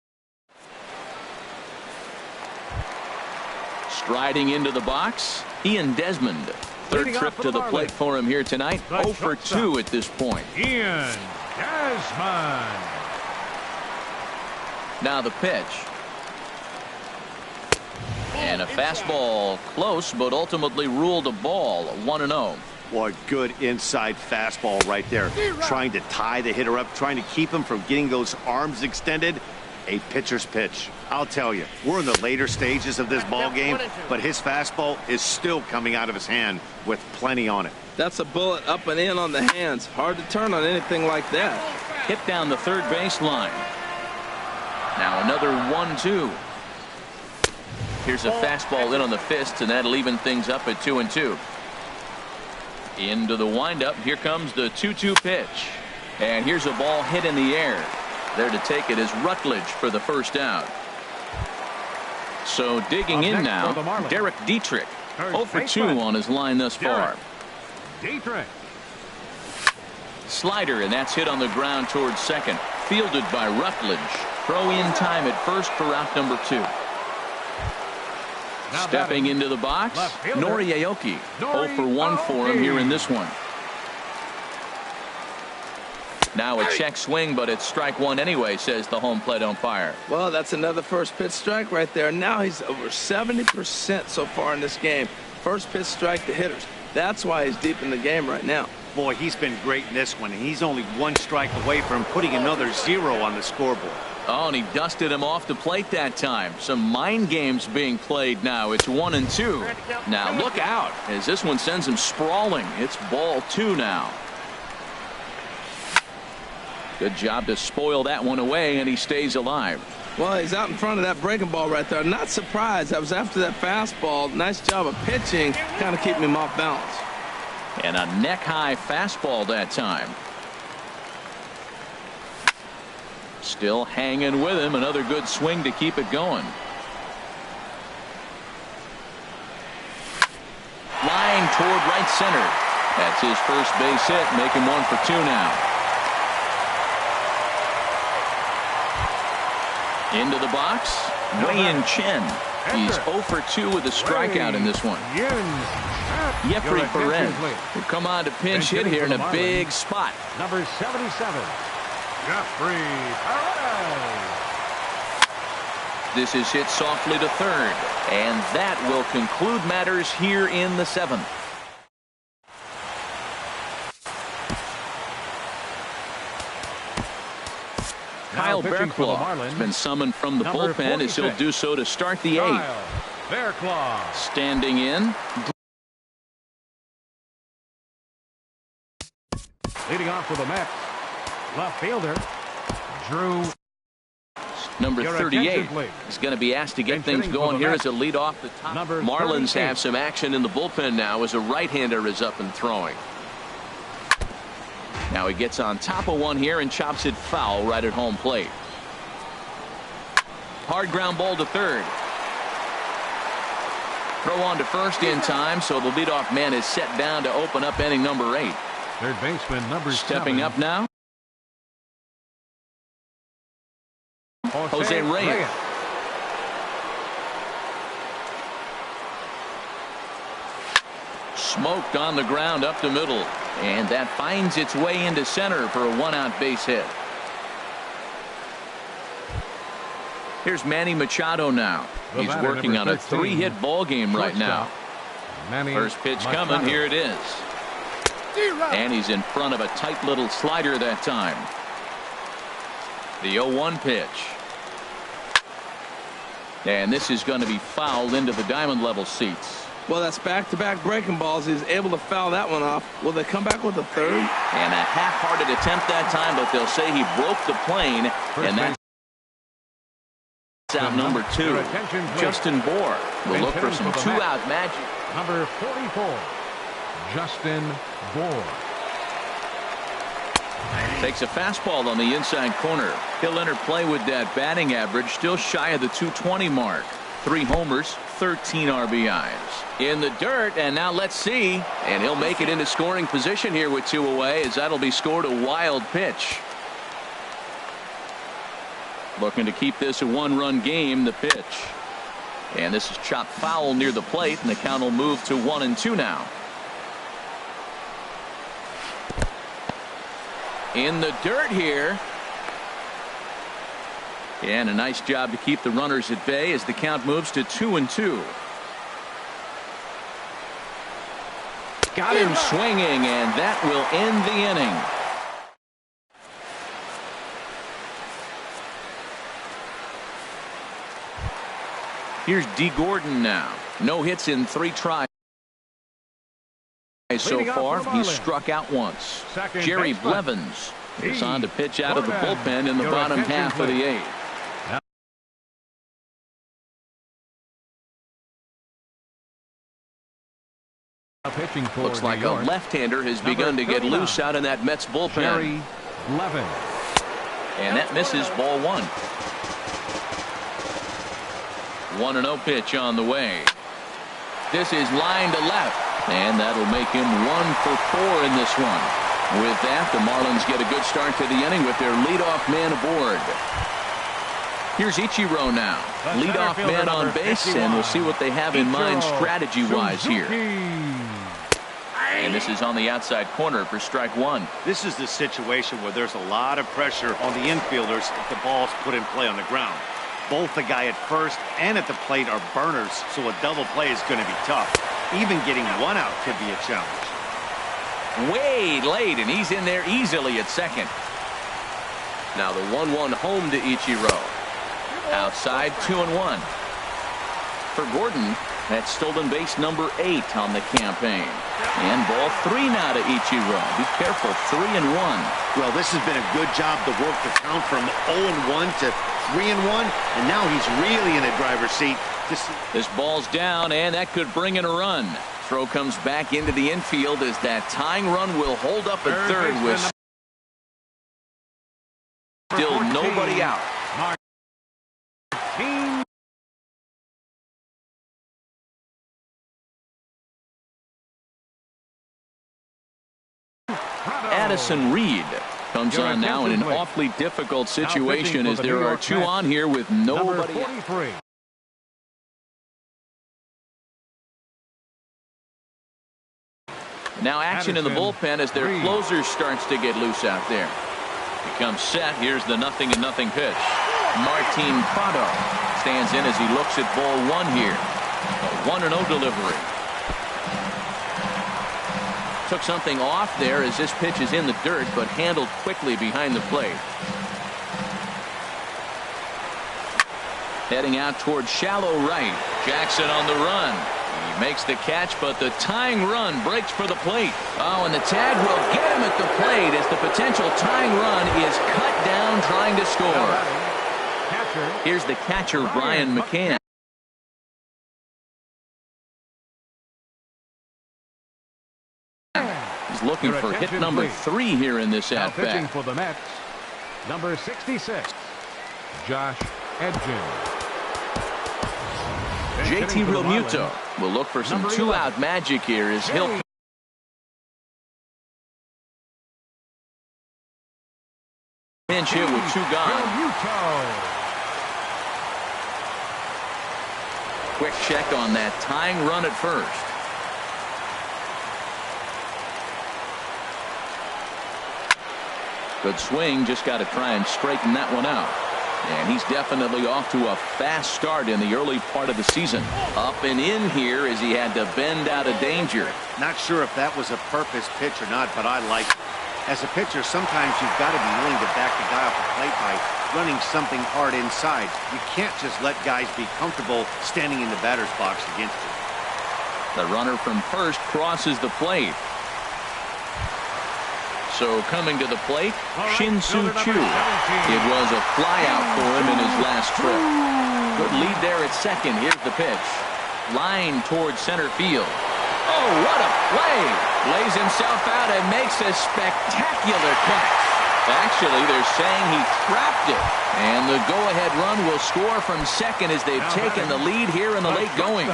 Striding into the box, Ian Desmond. Third trip to the plate for him here tonight. 0 for 2 at this point. Ian Desmond. Now the pitch. And a fastball close, but ultimately ruled a ball. 1-0. Boy, good inside fastball right there. Trying to tie the hitter up, trying to keep him from getting those arms extended. A pitcher's pitch. I'll tell you, we're in the later stages of this ball game, but his fastball is still coming out of his hand with plenty on it. That's a bullet up and in on the hands. Hard to turn on anything like that. Hit down the third base line. Now another 1-2. Here's a fastball in on the fist, and that'll even things up at 2-2. Into the windup. Here comes the 2-2 pitch. And here's a ball hit in the air. There to take it is Rutledge for the first out. So digging in now, Derek Dietrich. 0 for 2 on his line thus far. Dietrich. Slider, and that's hit on the ground towards second. Fielded by Rutledge. Throw in time at first for out number 2. Stepping into the box, Nori Aoki. 0 for 1 for him here in this one. Now a check swing, but it's strike 1 anyway, says the home plate umpire. Well, that's another first pitch strike right there. Now he's over 70% so far in this game. First pitch strike to hitters. That's why he's deep in the game right now. Boy, he's been great in this one. He's only 1 strike away from putting another 0 on the scoreboard. Oh, and he dusted him off the plate that time. Some mind games being played now. It's 1-2. Now look out as this one sends him sprawling. It's ball 2 now. Good job to spoil that one away, and he stays alive. Well, he's out in front of that breaking ball right there. Not surprised. I was after that fastball. Nice job of pitching, kind of keeping him off balance. And a neck-high fastball that time. Still hanging with him. Another good swing to keep it going. Flying toward right center. That's his first base hit, making 1 for 2 now. Into the box, Wei-Yin Chen. He's 0 for 2 with a strikeout in this one. Jeffrey Perez will come on to pinch hit here in a big spot. Number 77, Jeffrey Perez. This is hit softly to third, and that will conclude matters here in the 7th. Kyle Bearclaw has been summoned from the bullpen as he'll do so to start the eighth. Bearclaw. Standing in. Leading off for the Mets, left fielder, Drew. Number 38 is going to be asked to get things going here as a lead off the top. Marlins have some action in the bullpen now as a right-hander is up and throwing. Now he gets on top of one here and chops it foul right at home plate. Hard ground ball to third. Throw on to first in time, so the leadoff man is set down to open up inning number 8. Third baseman number 7. Stepping up now, Jose Reyes. Smoked on the ground up the middle, and that finds its way into center for a 1-out base hit. Here's Manny Machado now. He's working on a 3-hit ball game right now. First pitch coming. Here it is. And he's in front of a tight little slider that time. The 0-1 pitch. And this is going to be fouled into the diamond level seats. Well, that's back-to-back breaking balls. He's able to foul that one off. Will they come back with a third? And a half-hearted attempt that time, but they'll say he broke the plane. And that's out number 2. Justin Bour will look for some 2-out magic. Number 44, Justin Bour. Takes a fastball on the inside corner. He'll enter play with that batting average still shy of the 220 mark. 3 homers, 13 RBIs. In the dirt, and now let's see. And he'll make it into scoring position here with 2 away, as that'll be scored a wild pitch. Looking to keep this a 1-run game, the pitch. And this is chopped foul near the plate, and the count will move to 1-2 now. In the dirt here. And a nice job to keep the runners at bay as the count moves to 2-2. Got him swinging, and that will end the inning. Here's D. Gordon now. No hits in 3 tries so far. He's struck out once. Jerry Blevins is on to pitch out of the bullpen in the bottom half of the 8th. Looks like a left-hander has begun to get loose out in that Mets bullpen. Jerry Blevins. And that misses, ball 1. 1-0 pitch on the way. This is line to left, and that'll make him 1 for 4 in this one. With that, the Marlins get a good start to the inning with their leadoff man aboard. Here's Ichiro now. Leadoff man on base, and we'll see what they have in mind strategy-wise here. And this is on the outside corner for strike 1. This is the situation where there's a lot of pressure on the infielders if the ball's put in play on the ground. Both the guy at first and at the plate are burners, so a double play is going to be tough. Even getting 1 out could be a challenge. Way late, and he's in there easily at second. Now the 1-1 home to Ichiro. Outside, 2-1. For Gordon, that's stolen base number 8 on the campaign. And ball 3 now to Ichiro. Be careful, 3-1. Well, this has been a good job to work the count from 0-1 to 3-1, and now he's really in a driver's seat. This ball's down, and that could bring in a run. Throw comes back into the infield as that tying run will hold up at third with still nobody out. Addison Reed comes on now in an awfully difficult situation as there are 2 on here with nobody out. Now action in the bullpen as their closer starts to get loose out there. Becomes set. Here's the 0-0 pitch. Martin Prado stands in as he looks at ball 1 here. A 1-0 delivery. Took something off there as this pitch is in the dirt, but handled quickly behind the plate. Heading out towards shallow right. Jackson on the run. He makes the catch, but the tying run breaks for the plate. Oh, and the tag will get him at the plate as the potential tying run is cut down trying to score. Here's the catcher, Brian McCann. He's looking for hit number 3 here in this at-bat. Pitching for the Mets, number 66, Josh Edgin. JT Realmuto will look for some two-out magic here as he'll pinch hit with 2 gone. Quick check on that tying run at first. Good swing, just got to try and straighten that one out. And he's definitely off to a fast start in the early part of the season. Up and in here as he had to bend out of danger. Not sure if that was a purpose pitch or not, but I like it. As a pitcher, sometimes you've got to be willing to back the guy off the plate by running something hard inside. You can't just let guys be comfortable standing in the batter's box against you. The runner from first crosses the plate. So coming to the plate, Shin-Soo Choo. It was a flyout for him in his last trip. Good lead there at second. Here's the pitch. Line towards center field. Oh, what a play! Lays himself out and makes a spectacular catch. Actually, they're saying he trapped it. And the go-ahead run will score from second as they've taken the lead here in the late going.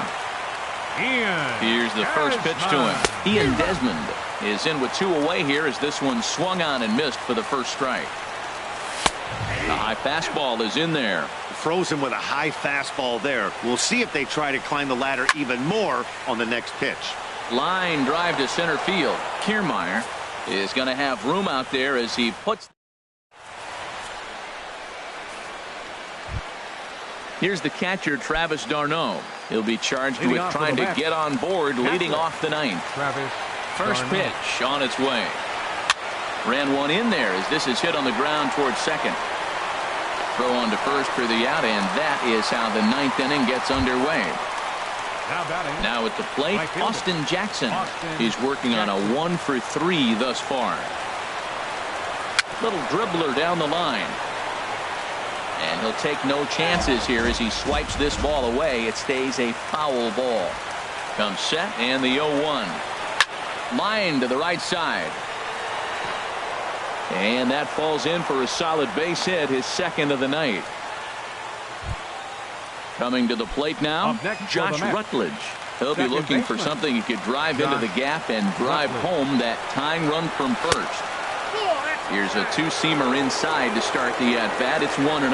Here's the first pitch to him. Ian Desmond is in with 2 away here as this one swung on and missed for the first strike. The high fastball is in there. Frozen with a high fastball there. We'll see if they try to climb the ladder even more on the next pitch. Line drive to center field. Kiermaier is going to have room out there as he puts. Here's the catcher, Travis d'Arnaud. He'll be charged with trying to get on board leading off the 9th. First pitch on its way. Ran one in there as this is hit on the ground towards second. Throw on to first for the out, and that is how the 9th inning gets underway. Now at the plate, Austin Jackson. He's working on a 1 for 3 thus far. Little dribbler down the line. And he'll take no chances here as he swipes this ball away. It stays a foul ball. Comes set and the 0-1. Line to the right side. And that falls in for a solid base hit, his second of the night. Coming to the plate now, Josh Rutledge. He'll be looking for something he could drive into the gap and drive home that tying run from first. Here's a 2-seamer inside to start the at-bat. It's 1-0.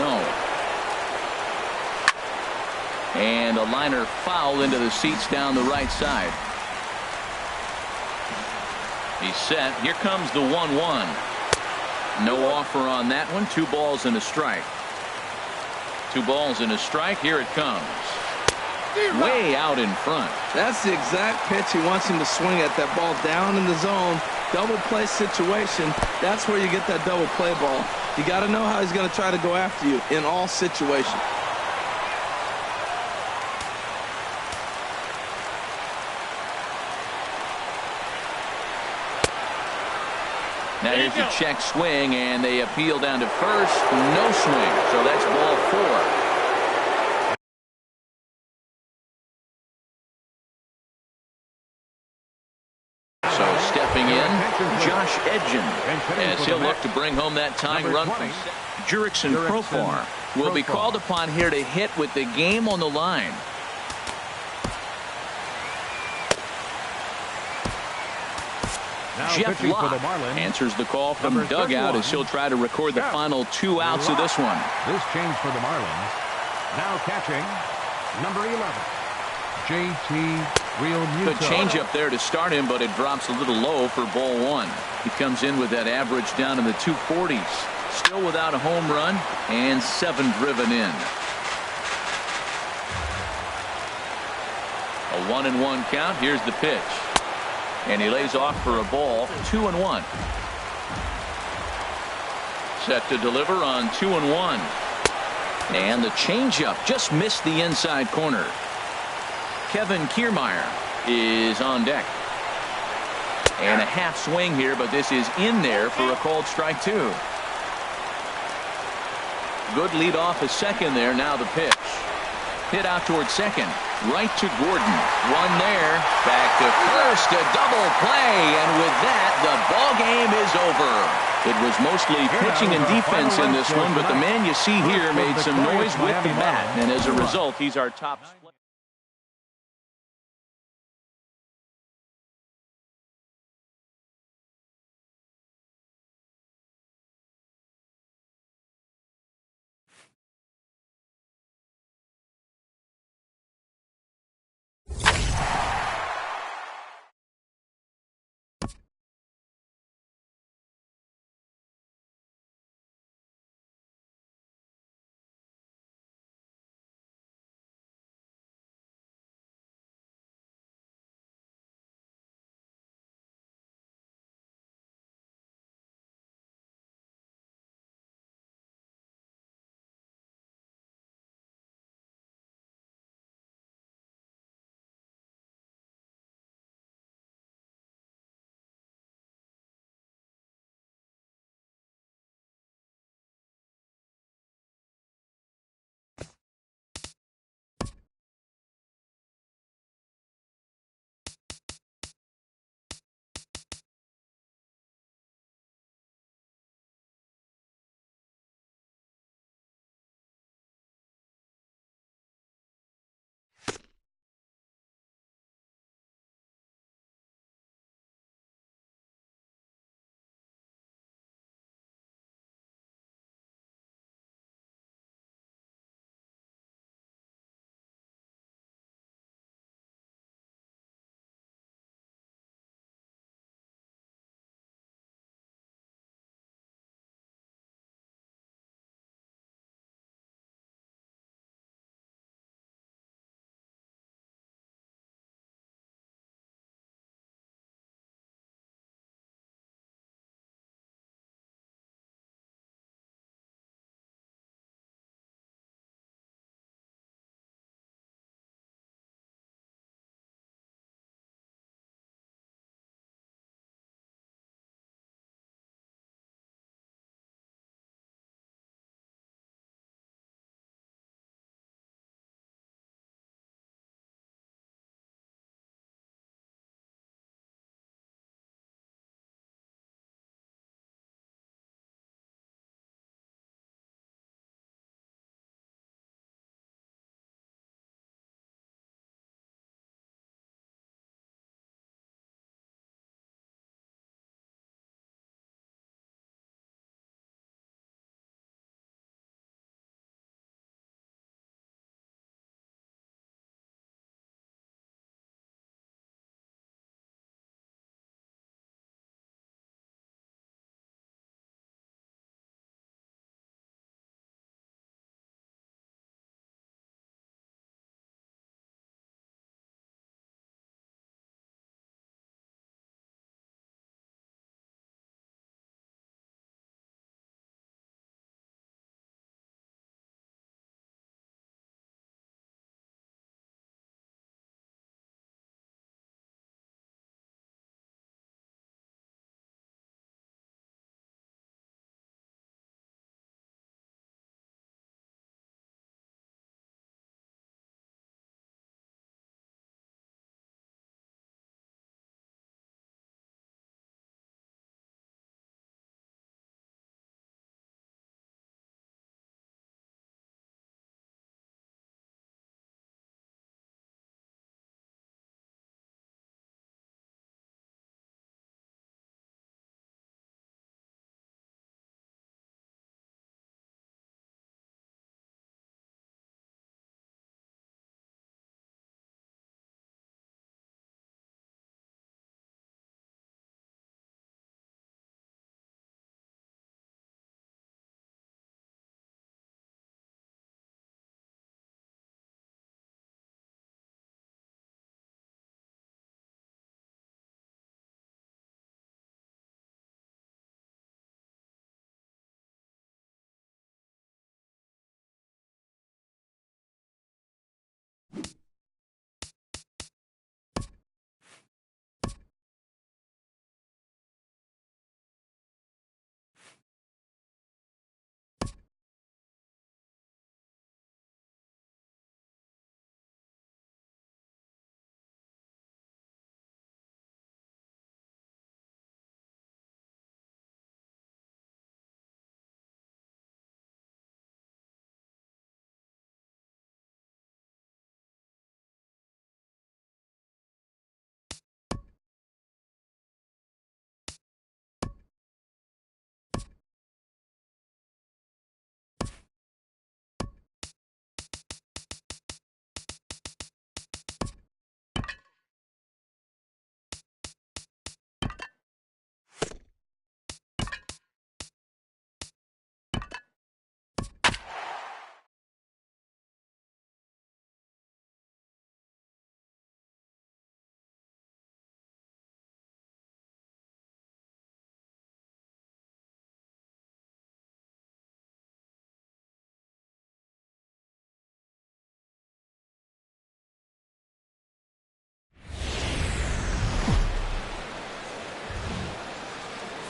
And a liner foul into the seats down the right side. He's set. Here comes the 1-1. No offer on that one. 2 balls and a strike. 2 balls and a strike. Here it comes. Way out in front. That's the exact pitch he wants him to swing at. That ball down in the zone. Double play situation. That's where you get that double play ball. You got to know how he's going to try to go after you in all situations. Now here's the check swing, and they appeal down to first. No swing. So that's ball 4. Josh Edgin as he'll look to bring home that tying run. Jurickson Profar will be called upon here to hit with the game on the line. Jeff Locke answers the call from dugout as he'll try to record the final 2 outs of this one. This change for the Marlins. Now catching number 11. JT Realmuto. Good change up there to start him, but it drops a little low for ball 1. He comes in with that average down in the 240s. Still without a home run and 7 driven in. A 1-1 count. Here's the pitch. And he lays off for a ball. 2-1. Set to deliver on 2-1. And the changeup just missed the inside corner. Kevin Kiermaier is on deck. And a half swing here, but this is in there for a called strike 2. Good lead off a second there. Now the pitch. Hit out towards second. Right to Gordon. One there. Back to first. A double play. And with that, the ball game is over. It was mostly pitching and defense in this one, but the man you see here made some noise with the bat. And as a result, he's our top player.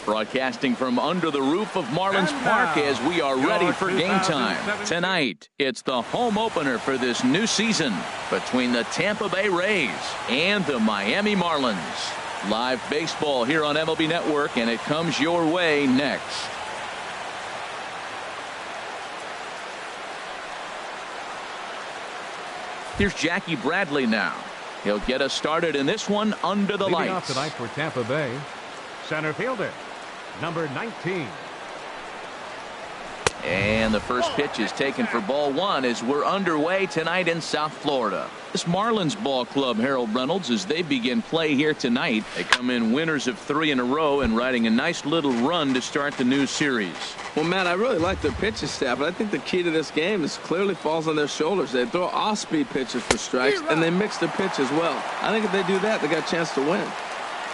Broadcasting from under the roof of Marlins Park as we are ready for game time. Tonight, it's the home opener for this new season between the Tampa Bay Rays and the Miami Marlins. Live baseball here on MLB Network, and it comes your way next. Here's Jackie Bradley now. He'll get us started in this one under the Leading lights. off tonight for Tampa Bay, center fielder, number 19. And the first pitch is taken for ball one as we're underway tonight in South Florida. This Marlins ball club, Harold Reynolds, as they begin play here tonight. They come in winners of 3 in a row and riding a nice little run to start the new series. Well, Matt, I really like their pitching staff, but I think the key to this game is clearly falls on their shoulders. They throw off-speed pitches for strikes, and they mix their pitch as well. I think if they do that, they got a chance to win.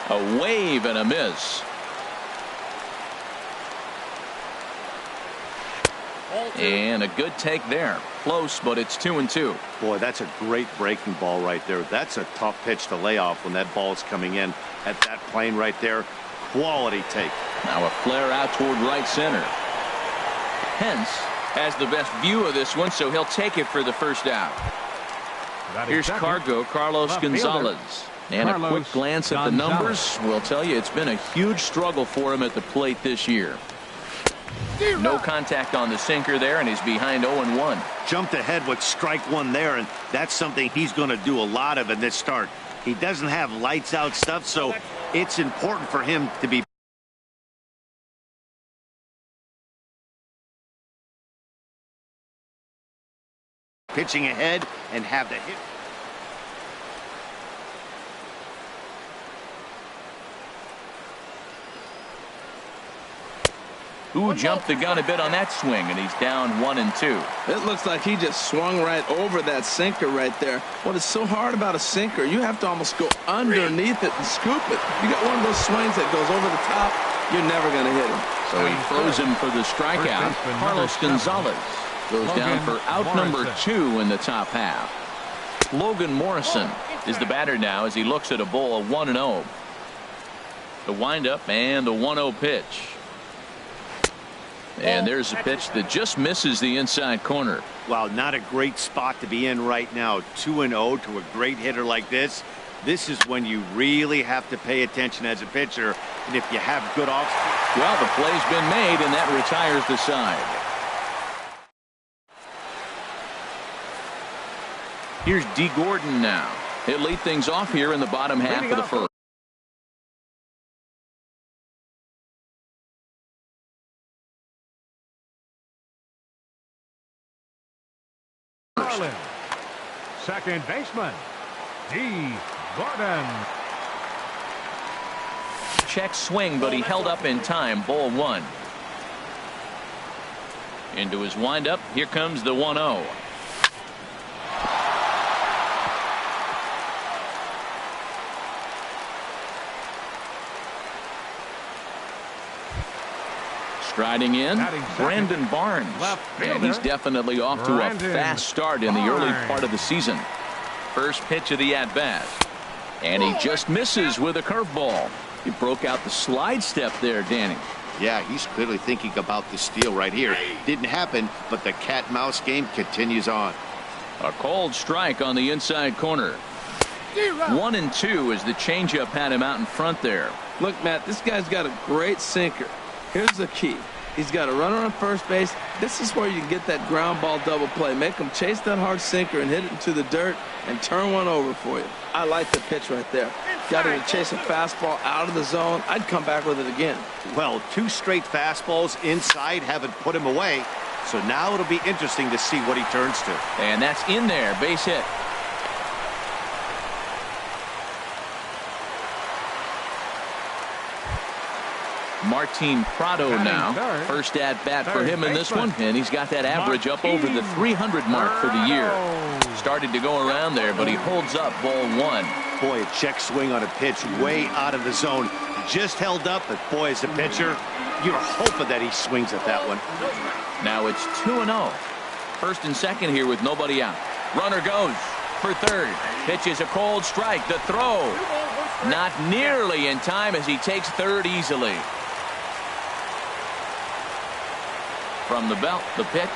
A wave and a miss. And a good take there. Close, but it's 2-2. Boy, that's a great breaking ball right there. That's a tough pitch to lay off when that ball's coming in at that plane right there. Quality take. Now a flare out toward right center. Hence has the best view of this one, so he'll take it for the first out. Here's Carlos Gonzalez. And a quick glance at the numbers will tell you it's been a huge struggle for him at the plate this year. No contact on the sinker there, and he's behind 0-1. Jumped ahead with strike one there, and that's something he's going to do a lot of in this start. He doesn't have lights out stuff, so it's important for him to be pitching ahead and have the hit. Who jumped the gun a bit on that swing, and he's down 1-2. It looks like he just swung right over that sinker right there. What is so hard about a sinker, you have to almost go underneath it and scoop it. You got one of those swings that goes over the top, you're never going to hit him. So he throws him for the strikeout. Carlos Gonzalez goes down for out number 2 in the top half. Logan Morrison is the batter now as he looks at a ball of 1-0. The windup and the 1-0 pitch. And there's a pitch that just misses the inside corner. Wow, not a great spot to be in right now. 2-0 to a great hitter like this. This is when you really have to pay attention as a pitcher. And if you have good off. Well, the play's been made, and that retires the side. Here's D. Gordon now. He'll lead things off here in the bottom half of the first. Second baseman, D. Gordon. Check swing, but he held up in time. Ball 1. Into his windup. Here comes the 1-0. Striding in, Brandon Barnes. And he's definitely off to a fast start in the early part of the season. First pitch of the at-bat. And he just misses with a curveball. He broke out the slide step there, Danny. Yeah, he's clearly thinking about the steal right here. Didn't happen, but the cat-mouse game continues on. A cold strike on the inside corner. 1-2 as the changeup had him out in front there. Look, Matt, this guy's got a great sinker. Here's the key. He's got a runner on first base. This is where you can get that ground ball double play. Make him chase that hard sinker and hit it into the dirt and turn one over for you. I like the pitch right there. Got him to chase a fastball out of the zone. I'd come back with it again. Well, 2 straight fastballs inside haven't put him away. So now it'll be interesting to see what he turns to. And that's in there. Base hit. Martin Prado now. First at bat for him in this one, and he's got that average up over the 300 mark for the year. Started to go around there, but he holds up ball 1. Boy, a check swing on a pitch way out of the zone. Just held up, but boy, as a pitcher, you're hoping that he swings at that one. Now it's 2-0. First and second here with nobody out. Runner goes for third. Pitches a cold strike. The throw not nearly in time as he takes third easily. From the belt, the pitch.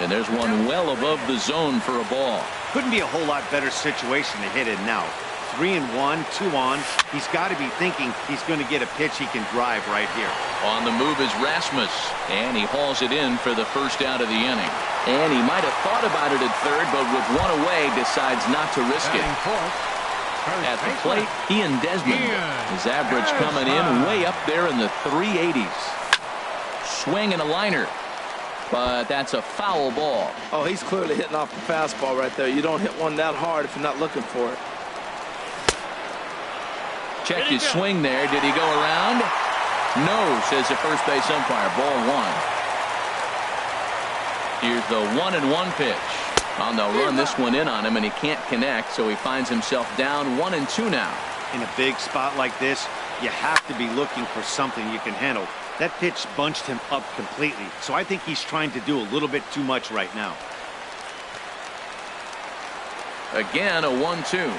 And there's one well above the zone for a ball. Couldn't be a whole lot better situation to hit in now. 3-1, 2 on. He's got to be thinking he's going to get a pitch he can drive right here. On the move is Rasmus, and he hauls it in for the first out of the inning. And he might have thought about it at third, but with one away, decides not to risk it. At the plate, Ian Desmond. His average coming in way up there in the 380s. Swing and a liner. But that's a foul ball. Oh, he's clearly hitting off the fastball right there. You don't hit one that hard if you're not looking for it. Check his swing there. Did he go around? No, says the first base umpire. Ball one. Here's the 1-1 pitch. Oh, they'll run this one in on him, and he can't connect, so he finds himself down 1-2 now. In a big spot like this, you have to be looking for something you can handle. That pitch bunched him up completely, so I think he's trying to do a little bit too much right now. Again, a 1-2.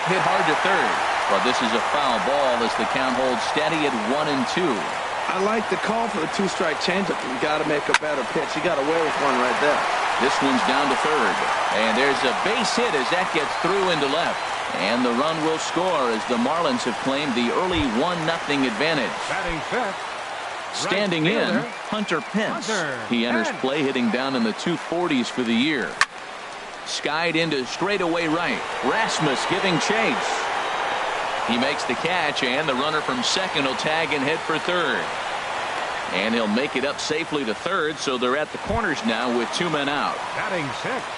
Hit hard to third. Well, this is a foul ball as the count holds steady at 1-2. I like the call for the two-strike changeup. You got to make a better pitch. You got away with one right there. This one's down to third. And there's a base hit as that gets through into left. And the run will score as the Marlins have claimed the early 1-0 advantage. Batting fifth. Standing in, Hunter Pence. He enters play hitting down in the 240s for the year. Skied into straightaway right. Rasmus giving chase. He makes the catch, and the runner from second will tag and head for third. And he'll make it up safely to third, so they're at the corners now with 2 men out. Batting sixth.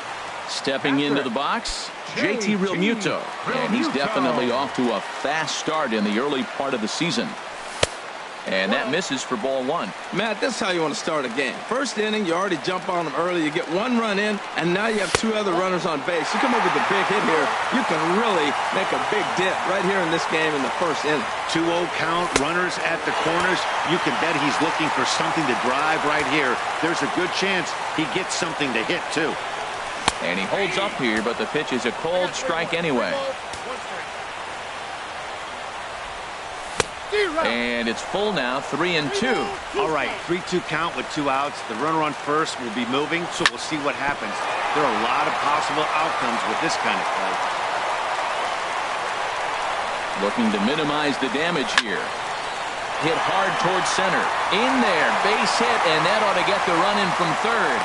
Stepping into the box, JT Realmuto. And he's definitely off to a fast start in the early part of the season. And that misses for ball one. Matt, this is how you want to start a game. First inning, you already jump on them early. You get 1 run in, and now you have 2 other runners on base. You come up with a big hit here, you can really make a big dent right here in this game in the first inning. 2-0 count, runners at the corners. You can bet he's looking for something to drive right here. There's a good chance he gets something to hit, too. And he holds up here, but the pitch is a cold strike anyway. And it's full now, 3-2. All right, 3-2 count with 2 outs. The runner on first will be moving, so we'll see what happens. There are a lot of possible outcomes with this kind of play. Looking to minimize the damage here. Hit hard towards center. In there, base hit, and that ought to get the run in from third.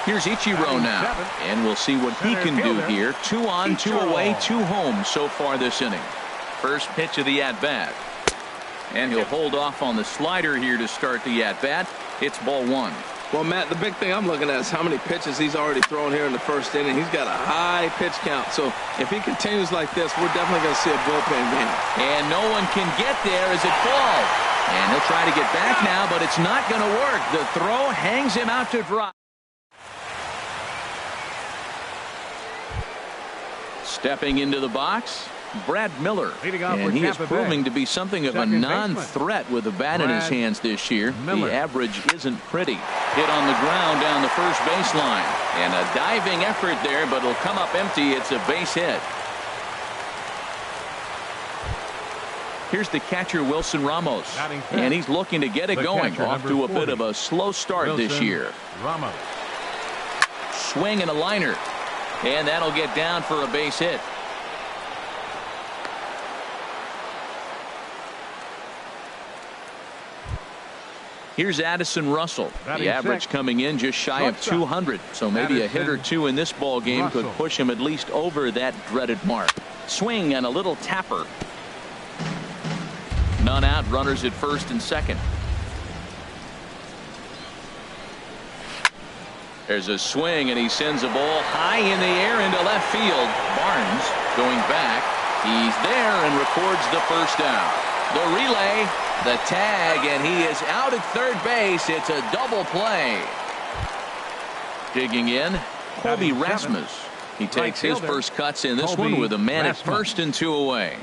Here's Ichiro now, and we'll see what he can do here. 2 on, 2 away, 2 home so far this inning. First pitch of the at-bat. And he'll hold off on the slider here to start the at-bat. It's ball one. Well, Matt, the big thing I'm looking at is how many pitches he's already thrown here in the first inning. He's got a high pitch count, so if he continues like this, we're definitely going to see a bullpen game. And no one can get there as it falls. And he'll try to get back now, but it's not going to work. The throw hangs him out to dry. Stepping into the box, Brad Miller. And he is proving to be something of a non-threat with the bat in his hands this year. The average isn't pretty. Hit on the ground down the first baseline. And a diving effort there, but it'll come up empty. It's a base hit. Here's the catcher, Wilson Ramos. And he's looking to get it going. Off to a bit of a slow start this year. Ramos. Swing and a liner. And that'll get down for a base hit. Here's Addison Russell. The average coming in just shy of 200. So maybe a hit or two in this ball game could push him at least over that dreaded mark. Swing and a little tapper. None out. Runners at first and second. There's a swing, and he sends a ball high in the air into left field. Barnes going back. He's there and records the first down. The relay, the tag, and he is out at third base. It's a double play. Digging in, Colby Rasmus. He takes his first cuts in this one with a man at first and 2 away.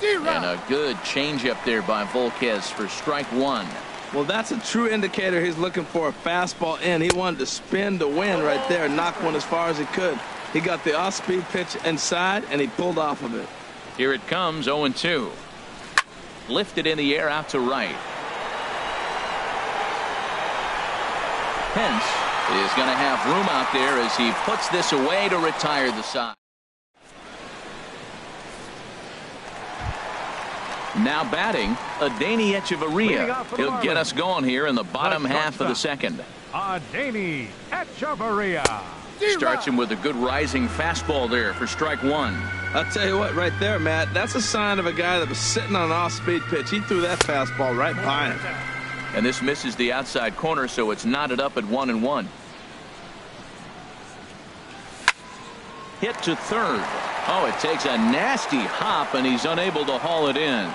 And a good changeup there by Volquez for strike one. Well, that's a true indicator he's looking for a fastball in. He wanted to spin the wind right there and knock one as far as he could. He got the off-speed pitch inside, and he pulled off of it. Here it comes, 0-2. Lifted in the air out to right. Pence is going to have room out there as he puts this away to retire the side. Now batting, Adeiny Echeverria. He'll get us going here in the bottom half of the second. Adeiny Echeverria. Starts him with a good rising fastball there for strike one. I'll tell you what, right there, Matt, that's a sign of a guy that was sitting on an off-speed pitch. He threw that fastball right by him. And this misses the outside corner, so it's knotted up at 1-1. Hit to third. Oh, it takes a nasty hop, and he's unable to haul it in.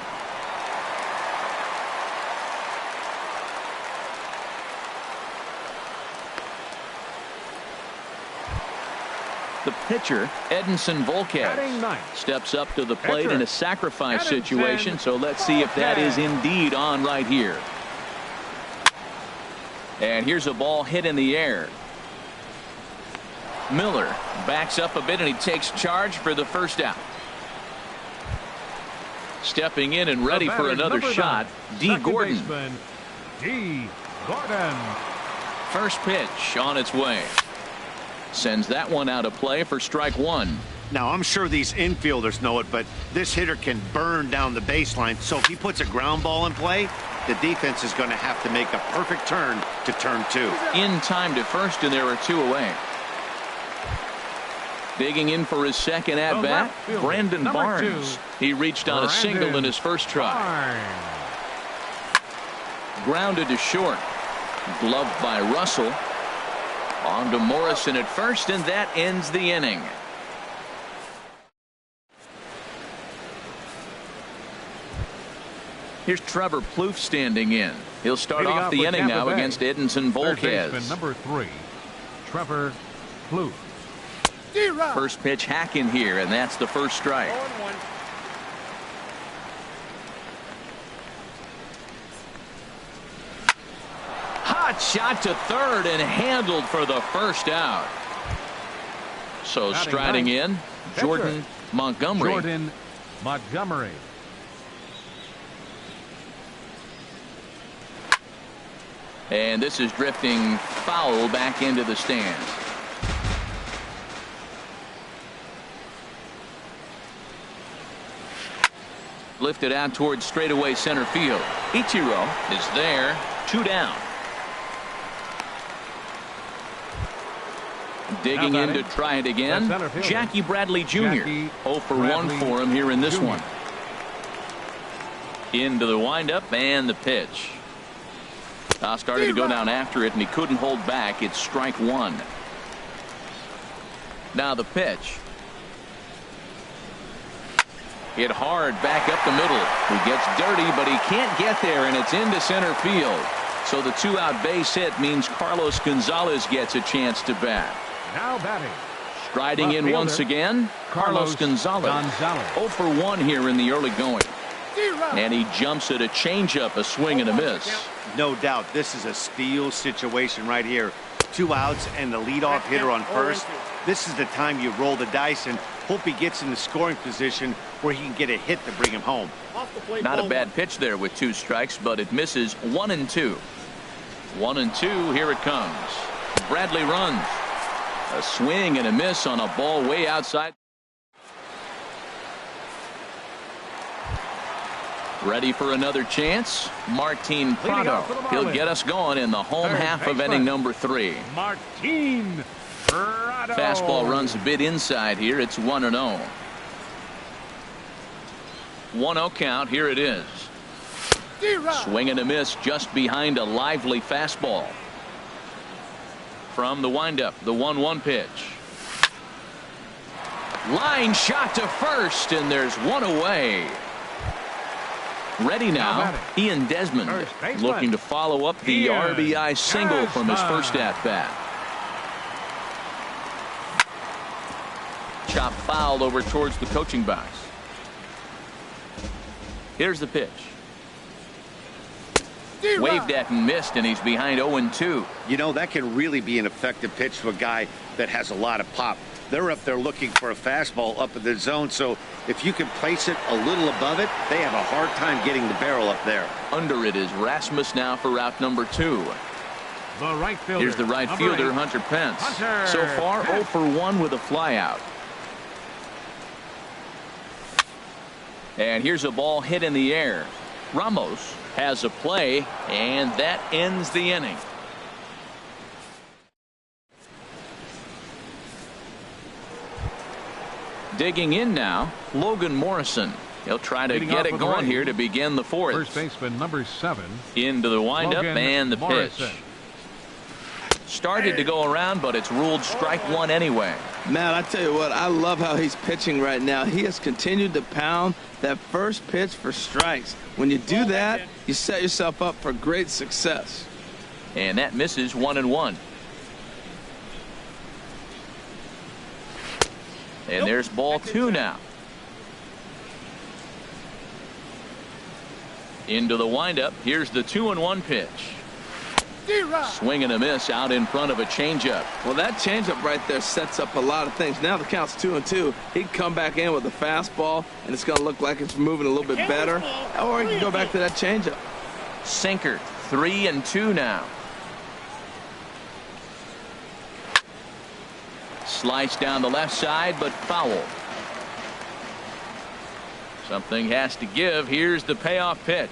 The pitcher, Edinson Volquez, steps up to the plate in a sacrifice situation, so let's see if that is indeed on right here. And here's a ball hit in the air. Miller backs up a bit, and he takes charge for the first out. Stepping in and ready for another shot, D. Gordon. D. Gordon. First pitch on its way. Sends that one out of play for strike one. Now, I'm sure these infielders know it, but this hitter can burn down the baseline. So if he puts a ground ball in play, the defense is going to have to make a perfect turn to turn two. In time to first, and there are two away. Digging in for his second at bat, Brandon Barnes. He reached on a single in his first try. Grounded to short. Gloved by Russell. On to Morrison at first, and that ends the inning. Here's Trevor Plouffe standing in. He'll start off the inning now against Edinson Volquez. Number 3, Trevor Plouffe. First pitch hack in here, and that's the first strike. Hot shot to third and handled for the first out. So striding in, Jordan Montgomery. Jordan Montgomery. And this is drifting foul back into the stands. Lifted out towards straightaway center field. Ichiro is there. 2 down. Digging in to try it again. Jackie Bradley Jr. 0 for 1 for him here in this one. Into the windup and the pitch. Started to go down after it, and he couldn't hold back. It's strike one. Now the pitch. Hit hard back up the middle. He gets dirty, but he can't get there, and it's into center field. So the 2-out base hit means Carlos Gonzalez gets a chance to bat. Now batting. Striding in once again, Carlos Gonzalez. 0 for 1 here in the early going. And he jumps at a changeup, a swing and a miss. No doubt this is a steal situation right here. 2 outs and the leadoff hitter on first. This is the time you roll the dice and hope he gets in the scoring position where he can get a hit to bring him home. Not a bad pitch there with 2 strikes, but it misses 1-2. 1-2, here it comes. Bradley runs. A swing and a miss on a ball way outside. Ready for another chance. Martin Prado. He'll get us going in the home half of inning number 3. Martin Prado. Fastball runs a bit inside here. It's 1-0. 1-0 count. Here it is. Swing and a miss just behind a lively fastball. From the windup, the 1-1 pitch. Line shot to first, and there's one away. Ready now, Ian Desmond looking to follow up the RBI single from his first at-bat. Chop fouled over towards the coaching box. Here's the pitch. Waved at and missed, and he's behind 0-2. You know, that can really be an effective pitch to a guy that has a lot of pop. they're up there looking for a fastball up in the zone. So if you can place it a little above it, they have a hard time getting the barrel up there. Under it is Rasmus now for route number 2. The right fielder. Here's the right fielder, Hunter Pence. So far, 0 for 1 with a flyout. And here's a ball hit in the air. Ramos has a play, and that ends the inning. Digging in now, Logan Morrison. He'll try to get it going here to begin the 4th. First baseman number 7. Into the windup and the pitch. Started to go around, but it's ruled strike 1 anyway. Man, I tell you what, I love how he's pitching right now. He has continued to pound that first pitch for strikes. When you do that, you set yourself up for great success. And that misses 1-1. And there's ball 2 now. Into the windup. Here's the 2-1 pitch. Swing and a miss out in front of a changeup. Well, that changeup right there sets up a lot of things. Now the count's 2-2. He can come back in with a fastball, and it's going to look like it's moving a little bit better. Or he can go back to that changeup. Sinker, 3-2 now. Slice down the left side, but foul. Something has to give. Here's the payoff pitch.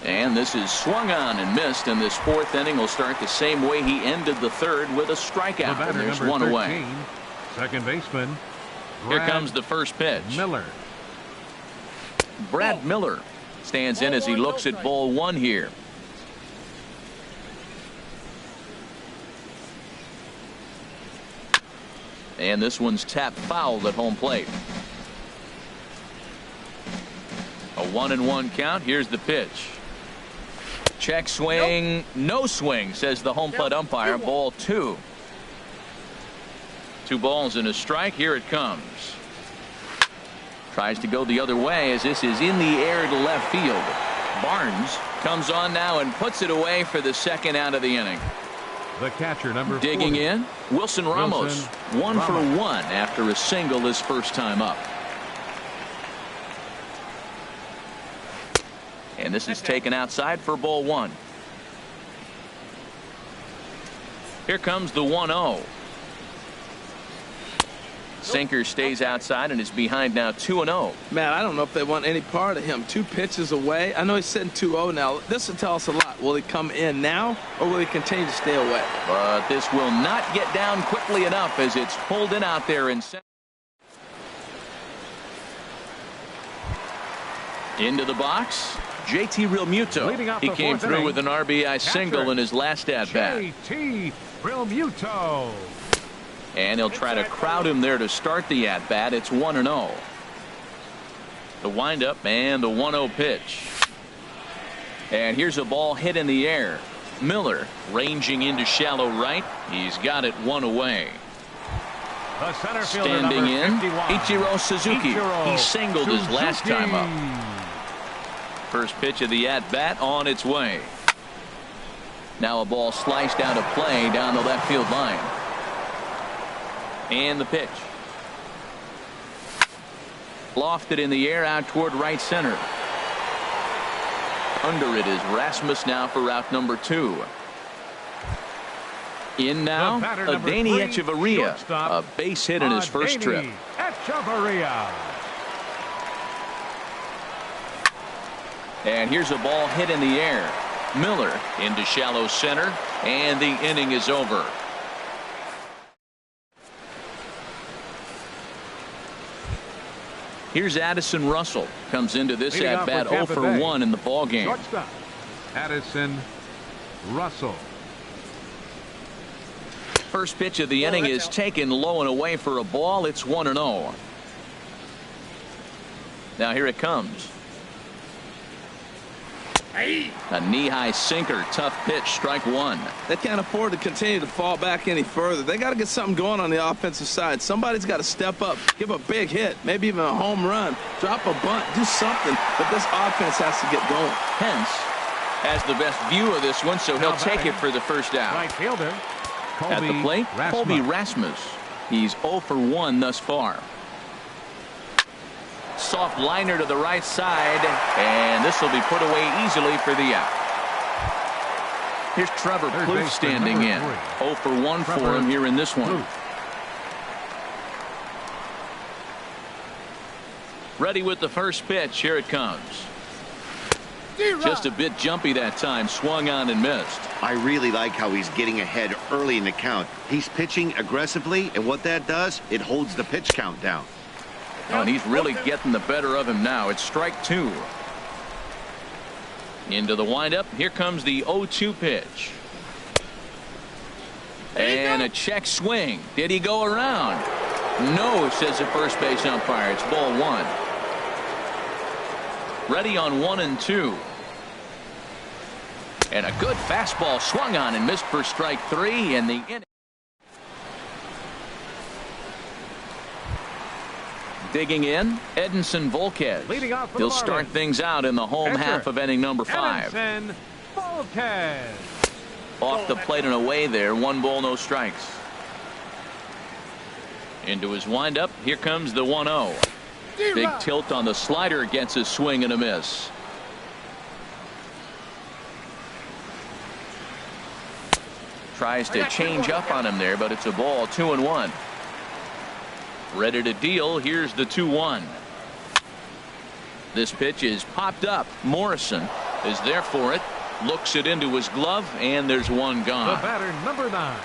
And this is swung on and missed, and this 4th inning will start the same way he ended the 3rd with a strikeout. The and there's number 1 away. 13, second baseman. Here comes the first pitch. Miller. Brad Miller stands in as he looks at ball 1 here. And this one's tapped foul at home plate. A 1-1 count. Here's the pitch. Check swing. No swing, says the home plate umpire. Ball 2. 2 balls and a strike. Here it comes. Tries to go the other way as this is in the air to left field. Barnes comes on now and puts it away for the 2nd out of the inning. The catcher, number 40. Digging in, Wilson Ramos. 1 for 1 after a single his first time up. And this is taken outside for ball 1. Here comes the 1-0. Sinker stays outside and is behind now 2-0. Man, I don't know if they want any part of him. 2 pitches away. I know he's sitting 2-0 now. This will tell us a lot. Will he come in now, or will he continue to stay away? But this will not get down quickly enough as it's pulled in out there in center. Into the box. JT Realmuto. He came through with an RBI single in his last at-bat. JT Realmuto. And he'll try to crowd him there to start the at-bat. It's 1-0. The windup and the 1-0 pitch. And here's a ball hit in the air. Miller ranging into shallow right. He's got it 1 away. The center fielder, standing in, 51. Ichiro Suzuki. He singled his last time up. First pitch of the at-bat on its way. Now a ball sliced out of play down the left field line. And the pitch. Lofted in the air out toward right center. Under it is Rasmus now for route number 2. In now, Adeiny Echeverria, a base hit in his first trip. Echeverria. And here's a ball hit in the air. Miller into shallow center, and the inning is over. Here's Addison Russell. Comes into this at-bat 0 for 1 in the ballgame. Shortstop, Addison Russell. First pitch of the inning is taken low and away for a ball. It's 1-0. Now here it comes. A knee-high sinker. Tough pitch. Strike 1. They can't afford to continue to fall back any further. They got to get something going on the offensive side. Somebody's got to step up, give a big hit, maybe even a home run, drop a bunt, do something. But this offense has to get going. Pence has the best view of this one, so he'll take it for the first out. Right fielder. At the plate, Colby Rasmus. He's 0 for 1 thus far. Soft liner to the right side, and this will be put away easily for the out. Here's Trevor Plouffe standing in. 0 for 1 for him here in this one. Ready with the first pitch. Here it comes. Just a bit jumpy that time. Swung on and missed. I really like how he's getting ahead early in the count. He's pitching aggressively, and what that does, it holds the pitch count down. Oh, and he's really getting the better of him now. It's strike 2. Into the windup. Here comes the 0-2 pitch. And a check swing. Did he go around? No, says the first base umpire. It's ball 1. Ready on 1 and 2. And a good fastball swung on and missed for strike 3 in the inning. Digging in, Edinson Volquez. Leading off for He'll the start Marlins. things out in the home Pitcher, half of inning number 5. Edinson Volquez. Off the plate and away there. 1 ball, no strikes. Into his windup. Here comes the 1-0. Big tilt on the slider, gets a swing and a miss. Tries to change up on him there, but it's a ball. 2-1. Ready to deal. Here's the 2-1. This pitch is popped up. Morrison is there for it. Looks it into his glove, and there's one The gone. batter, number 9.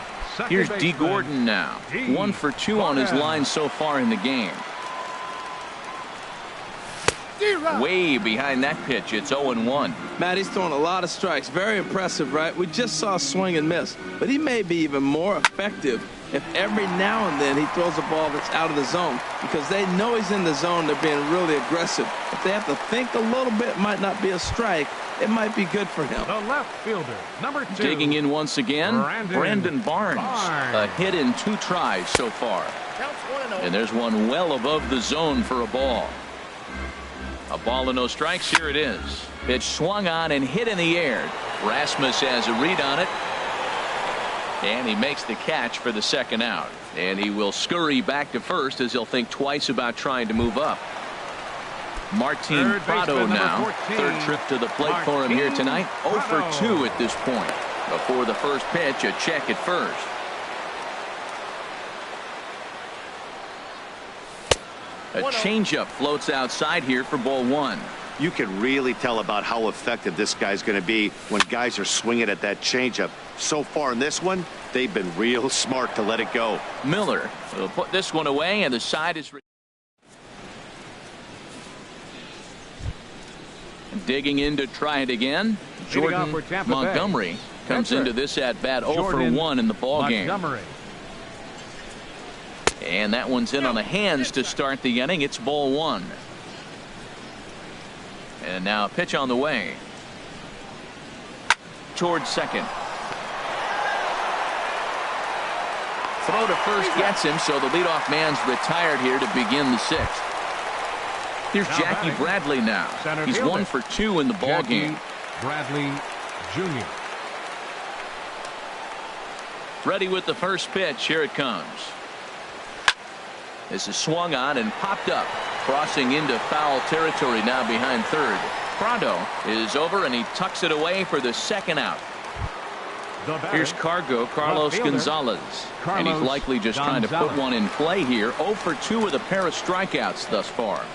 Here's D. Gordon now. 1 for 2 on his line so far in the game. Way behind that pitch. It's 0-1. Matt, he's throwing a lot of strikes. Very impressive, right? We just saw a swing and miss. But he may be even more effective if every now and then he throws a ball that's out of the zone, because they know he's in the zone. They're being really aggressive. If they have to think a little bit, might not be a strike. It might be good for him. The left fielder, number 2. Digging in once again, Brandon Barnes. A hit in 2 tries so far. And there's one well above the zone for a ball. A ball and no strikes. Here it is. Pitch swung on and hit in the air. Rasmus has a read on it. And he makes the catch for the second out. And he will scurry back to first as he'll think twice about trying to move up. Martin Prado now. 14, Third trip to the plate for him here tonight. 0 for 2 at this point. Before the first pitch, a check at first. A changeup floats outside here for ball 1. You can really tell about how effective this guy's going to be when guys are swinging at that changeup. So far in this one, they've been real smart to let it go. Miller will put this one away, and the side is digging in to try it again. Jordan Montgomery comes into this at bat 0 for 1 in the ball game. And that one's in on the hands to start the inning. It's ball 1. And now a pitch on the way. Towards second. Throw to first gets him, so the leadoff man's retired here to begin the 6th. Here's Jackie Bradley now. He's 1 for 2 in the ball game. Bradley Jr. Ready with the first pitch. Here it comes. This is swung on and popped up, crossing into foul territory now behind third. Prado is over, and he tucks it away for the second out. Here's Carlos Gonzalez, and he's likely just trying to put one in play here. 0 for 2 with a pair of strikeouts thus far.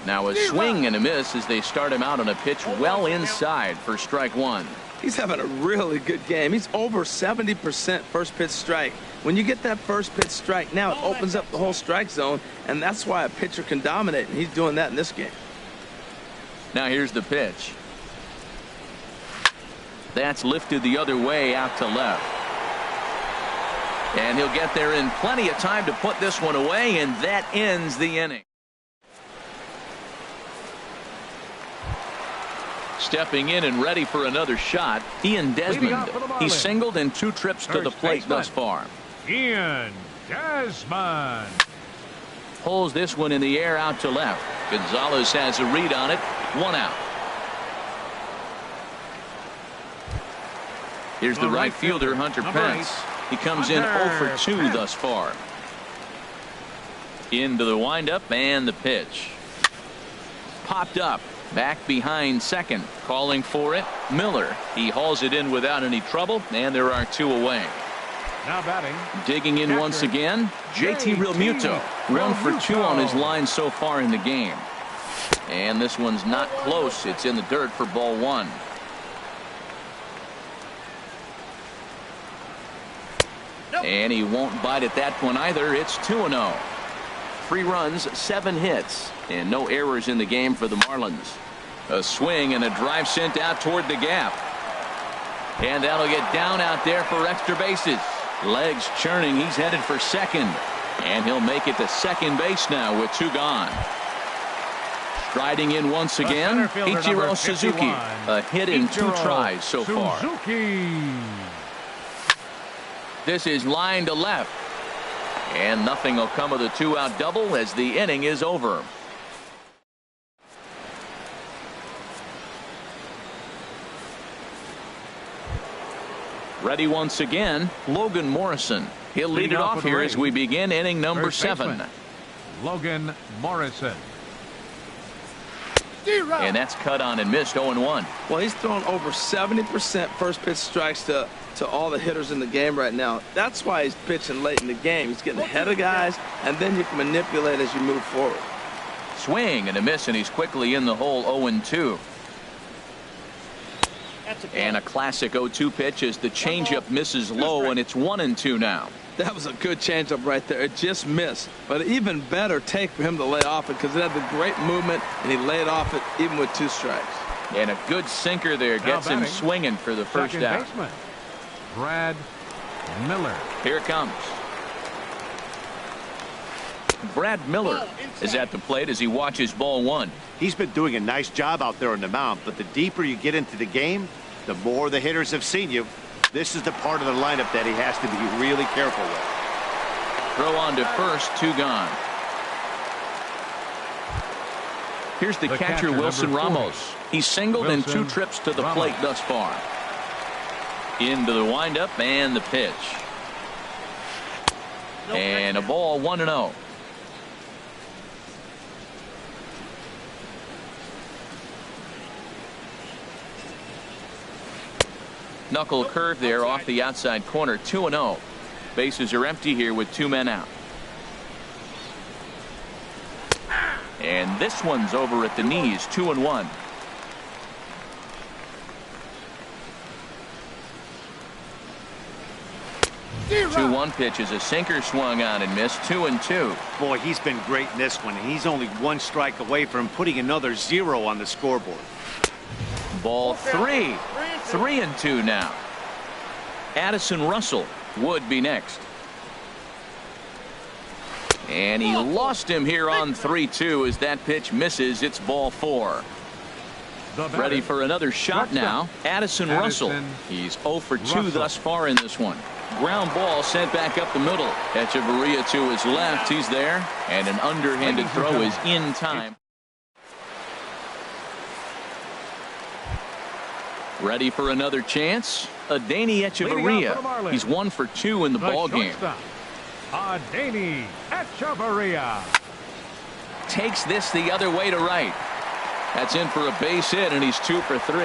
Now a swing and a miss as they start him out on a pitch well inside for strike 1. He's having a really good game. He's over 70% first pitch strike. When you get that first pitch strike, now it opens up the whole strike zone, and that's why a pitcher can dominate, and he's doing that in this game. Now here's the pitch. That's lifted the other way out to left. And he'll get there in plenty of time to put this one away, and that ends the inning. Stepping in and ready for another shot, Ian Desmond. He's singled in 2 trips to the plate thus far. Ian Desmond Pulls this one in the air out to left. Gonzalez has a read on it. 1 out. Here's the right fielder, Hunter Pence. He comes in 0 for 2 thus far. Into the windup and the pitch. Popped up. Back behind second. Calling for it. Miller. He hauls it in without any trouble, and there are 2 away. Now batting. Digging in once again, JT Realmuto. 1 for 2 on his line so far in the game. And this one's not close. It's in the dirt for ball 1. And he won't bite at that one either. It's 2-0. 3 runs, 7 hits, and no errors in the game for the Marlins. A swing and a drive sent out toward the gap. And that'll get down out there for extra bases. Legs churning. He's headed for second. And he'll make it to second base now with 2 gone. Striding in once again, Ichiro Suzuki. A hit in 2 tries so far. This is line to left. And nothing will come of the 2-out double as the inning is over. Ready once again, Logan Morrison. He'll lead it off here as we begin inning number 7. Logan Morrison. And that's cut on and missed 0-1. Well, he's thrown over 70% first pitch strikes to all the hitters in the game right now. That's why he's pitching late in the game. He's getting ahead of guys, and then you can manipulate as you move forward. Swing and a miss, and he's quickly in the hole 0-2. And a classic 0-2 pitch as the changeup misses low, and it's 1-2 now. That was a good changeup right there. It just missed. But an even better take for him to lay off it because it had the great movement, and he laid off it even with 2 strikes. And a good sinker there gets him swinging for the first out. Baseman, Brad Miller. Here it comes. Brad Miller is at the plate as he watches ball 1. He's been doing a nice job out there on the mound, but the deeper you get into the game, the more the hitters have seen you. This is the part of the lineup that he has to be really careful with. Throw on to first, 2 gone. Here's the catcher, Wilson Ramos. He's singled in 2 trips to the plate thus far. Into the windup and the pitch. And a ball 1-0. Knuckle curve there off the outside corner. 2-0. Bases are empty here with 2 men out. And this one's over at the knees. 2-1. 2-1 pitch is a sinker swung on and missed. 2-2. Boy, he's been great in this one. He's only 1 strike away from putting another 0 on the scoreboard. Ball 3. 3-2 now. Addison Russell would be next. And he lost him here on 3-2 as that pitch misses. It's ball 4. Ready for another shot now. Addison Russell. He's 0 for 2 thus far in this one. Ground ball sent back up the middle. Echeverria to his left. He's there. And an underhanded throw is in time. Ready for another chance. Adeiny Echeverria. He's 1 for 2 in the ball game. Adeiny Echeverria takes this the other way to right. That's in for a base hit, and he's 2 for 3.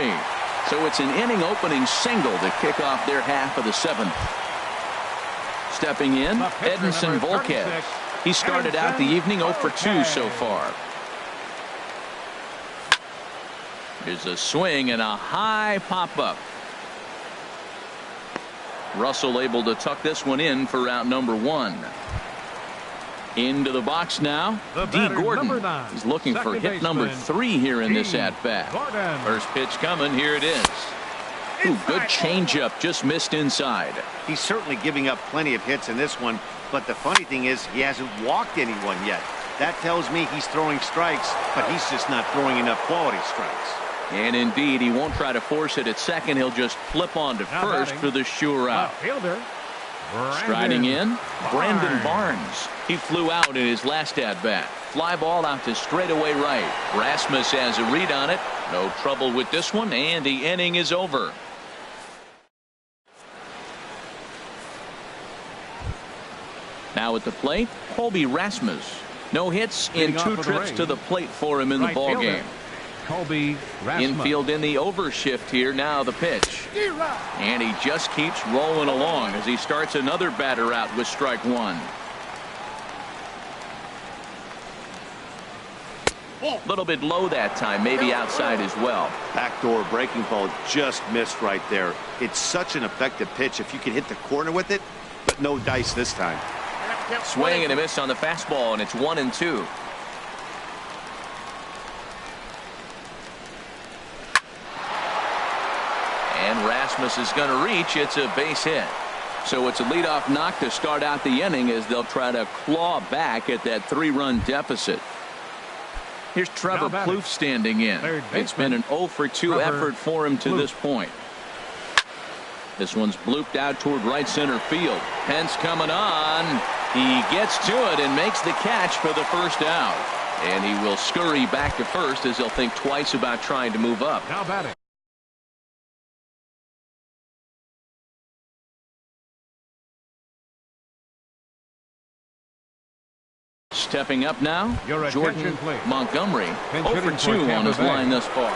So it's an inning opening single to kick off their half of the 7th. Stepping in, Edinson Volquez. He started out the evening 0 for 2 so far. Here's a swing and a high pop-up. Russell able to tuck this one in for out number 1. Into the box now. D. Gordon. He's looking for hit number 3 here in this at-bat. First pitch coming. Here it is. Ooh, good changeup. Just missed inside. He's certainly giving up plenty of hits in this one, but the funny thing is he hasn't walked anyone yet. That tells me he's throwing strikes, but he's just not throwing enough quality strikes. And indeed, he won't try to force it at second. He'll just flip on to first for the sure out. Striding in, Brandon Barnes. He flew out in his last at-bat. Fly ball out to straightaway right. Rasmus has a read on it. No trouble with this one, and the inning is over. Now at the plate, Colby Rasmus. No hits in 2 trips to the plate for him in the ball game. Colby Rasmus. Infield in the overshift here. Now the pitch. And he just keeps rolling along as he starts another batter out with strike 1. A little bit low that time, maybe outside as well. Backdoor breaking ball just missed right there. It's such an effective pitch if you can hit the corner with it, but no dice this time. Swing and a miss on the fastball, and it's 1-2. And Rasmus is going to reach. It's a base hit. So it's a leadoff knock to start out the inning as they'll try to claw back at that 3-run deficit. Here's Trevor Plouffe standing in. It's been an 0 for 2 effort for him to this point. This one's blooped out toward right center field. Pence coming on. He gets to it and makes the catch for the first out. And he will scurry back to first as he'll think twice about trying to move up. Now batting. Stepping up now, Jordan Montgomery. 0 for 2 on his line thus far.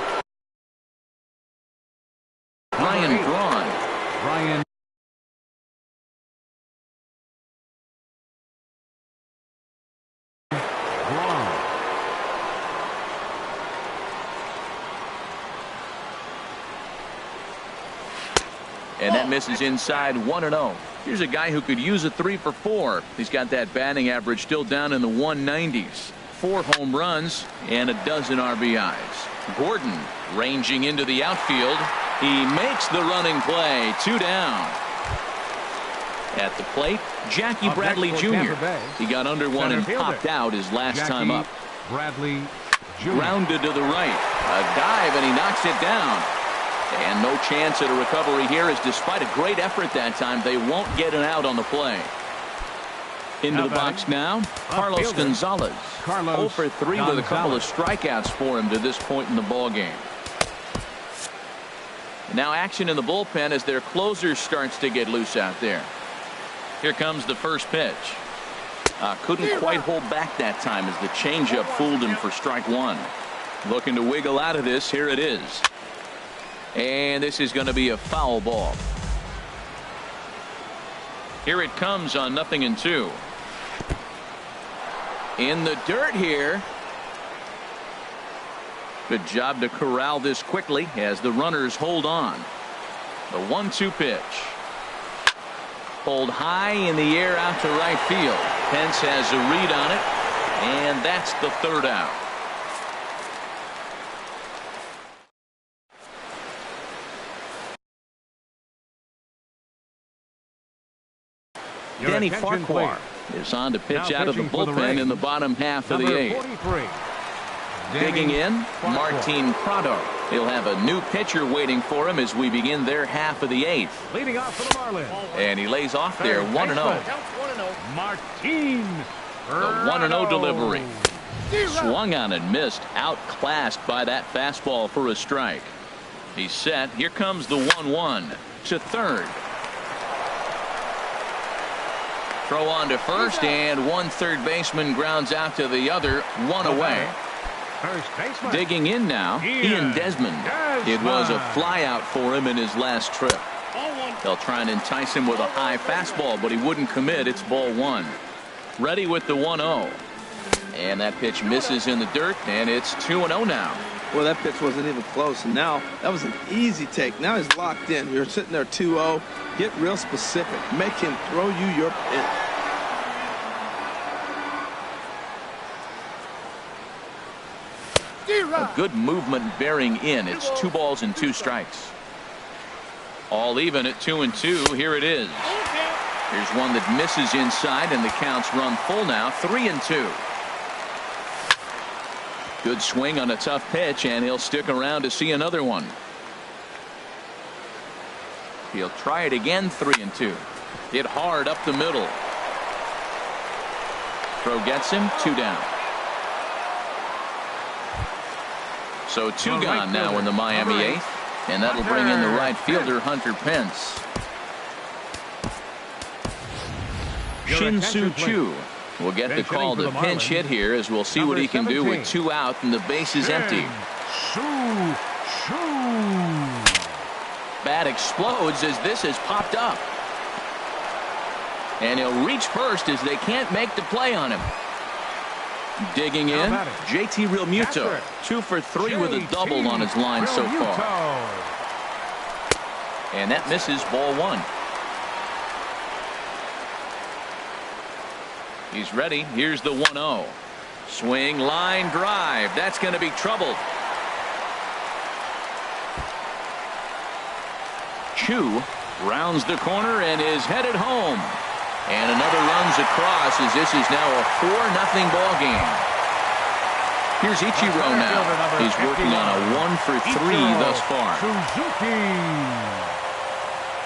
Ryan Braun. Ryan Braun. And that misses inside. 1-0. Here's a guy who could use a 3 for 4. He's got that batting average still down in the 190s. 4 home runs and a dozen RBIs. Gordon ranging into the outfield. He makes the running play. 2 down. At the plate, Jackie Bradley Jr. He got under one and popped out his last time up. Bradley Jr. Grounded to the right. A dive and he knocks it down. And no chance at a recovery here, as despite a great effort that time, they won't get an out on the play. Into the box now, Carlos Gonzalez. 0 for 3 with a couple of strikeouts for him to this point in the ball game. Now action in the bullpen as their closer starts to get loose out there. Here comes the first pitch. Couldn't quite hold back that time as the changeup fooled him for strike 1. Looking to wiggle out of this. Here it is. And this is going to be a foul ball. Here it comes on 0-2. In the dirt here. Good job to corral this quickly as the runners hold on. The 1-2 pitch. Pulled high in the air out to right field. Pence has a read on it. And that's the 3rd out. Danny Farquhar is on to pitch out of the bullpen in the bottom half of the 8th. Digging in, Martin Prado. He'll have a new pitcher waiting for him as we begin their half of the 8th. Leading off for the Marlins. And he lays off there. 1-0. Martin The 1-0 delivery. Swung on and missed. Outclassed by that fastball for a strike. He's set. Here comes the 1-1 to third. Throw on to first, and one third baseman grounds out to the other. 1 away. Digging in now, Ian Desmond. It was a fly out for him in his last trip. They'll try and entice him with a high fastball, but he wouldn't commit. It's ball 1. Ready with the 1-0. And that pitch misses in the dirt, and it's 2-0 now. Well, that pitch wasn't even close, and now that was an easy take. Now he's locked in. You're sitting there 2-0. Get real specific. Make him throw you your pitch. A good movement bearing in. It's 2 balls and 2 strikes. All even at 2-2. Here it is. Here's one that misses inside, and the counts run full now. 3-2. Good swing on a tough pitch, and he'll stick around to see another one. He'll try it again. 3-2. Hit hard up the middle. Throw gets him. 2 down. So 2 gone now in the Miami 8th, and that'll bring in the right fielder Hunter Pence. Shin-Soo attention, Choo will get the Bench call hitting to for the pinch Marlins. hit here, as we'll see what he can do with 2 out and the base is empty. Bat explodes as this is popped up. And he'll reach first as they can't make the play on him. Digging in, JT Realmuto, 2 for 3 with a double on his line so far. And that misses, ball 1. He's ready. Here's the 1-0. Swing, line drive. That's going to be trouble. Choo rounds the corner and is headed home. And another runs across as this is now a 4-0 ball game. Here's Ichiro now. He's working on a 1 for 3 thus far.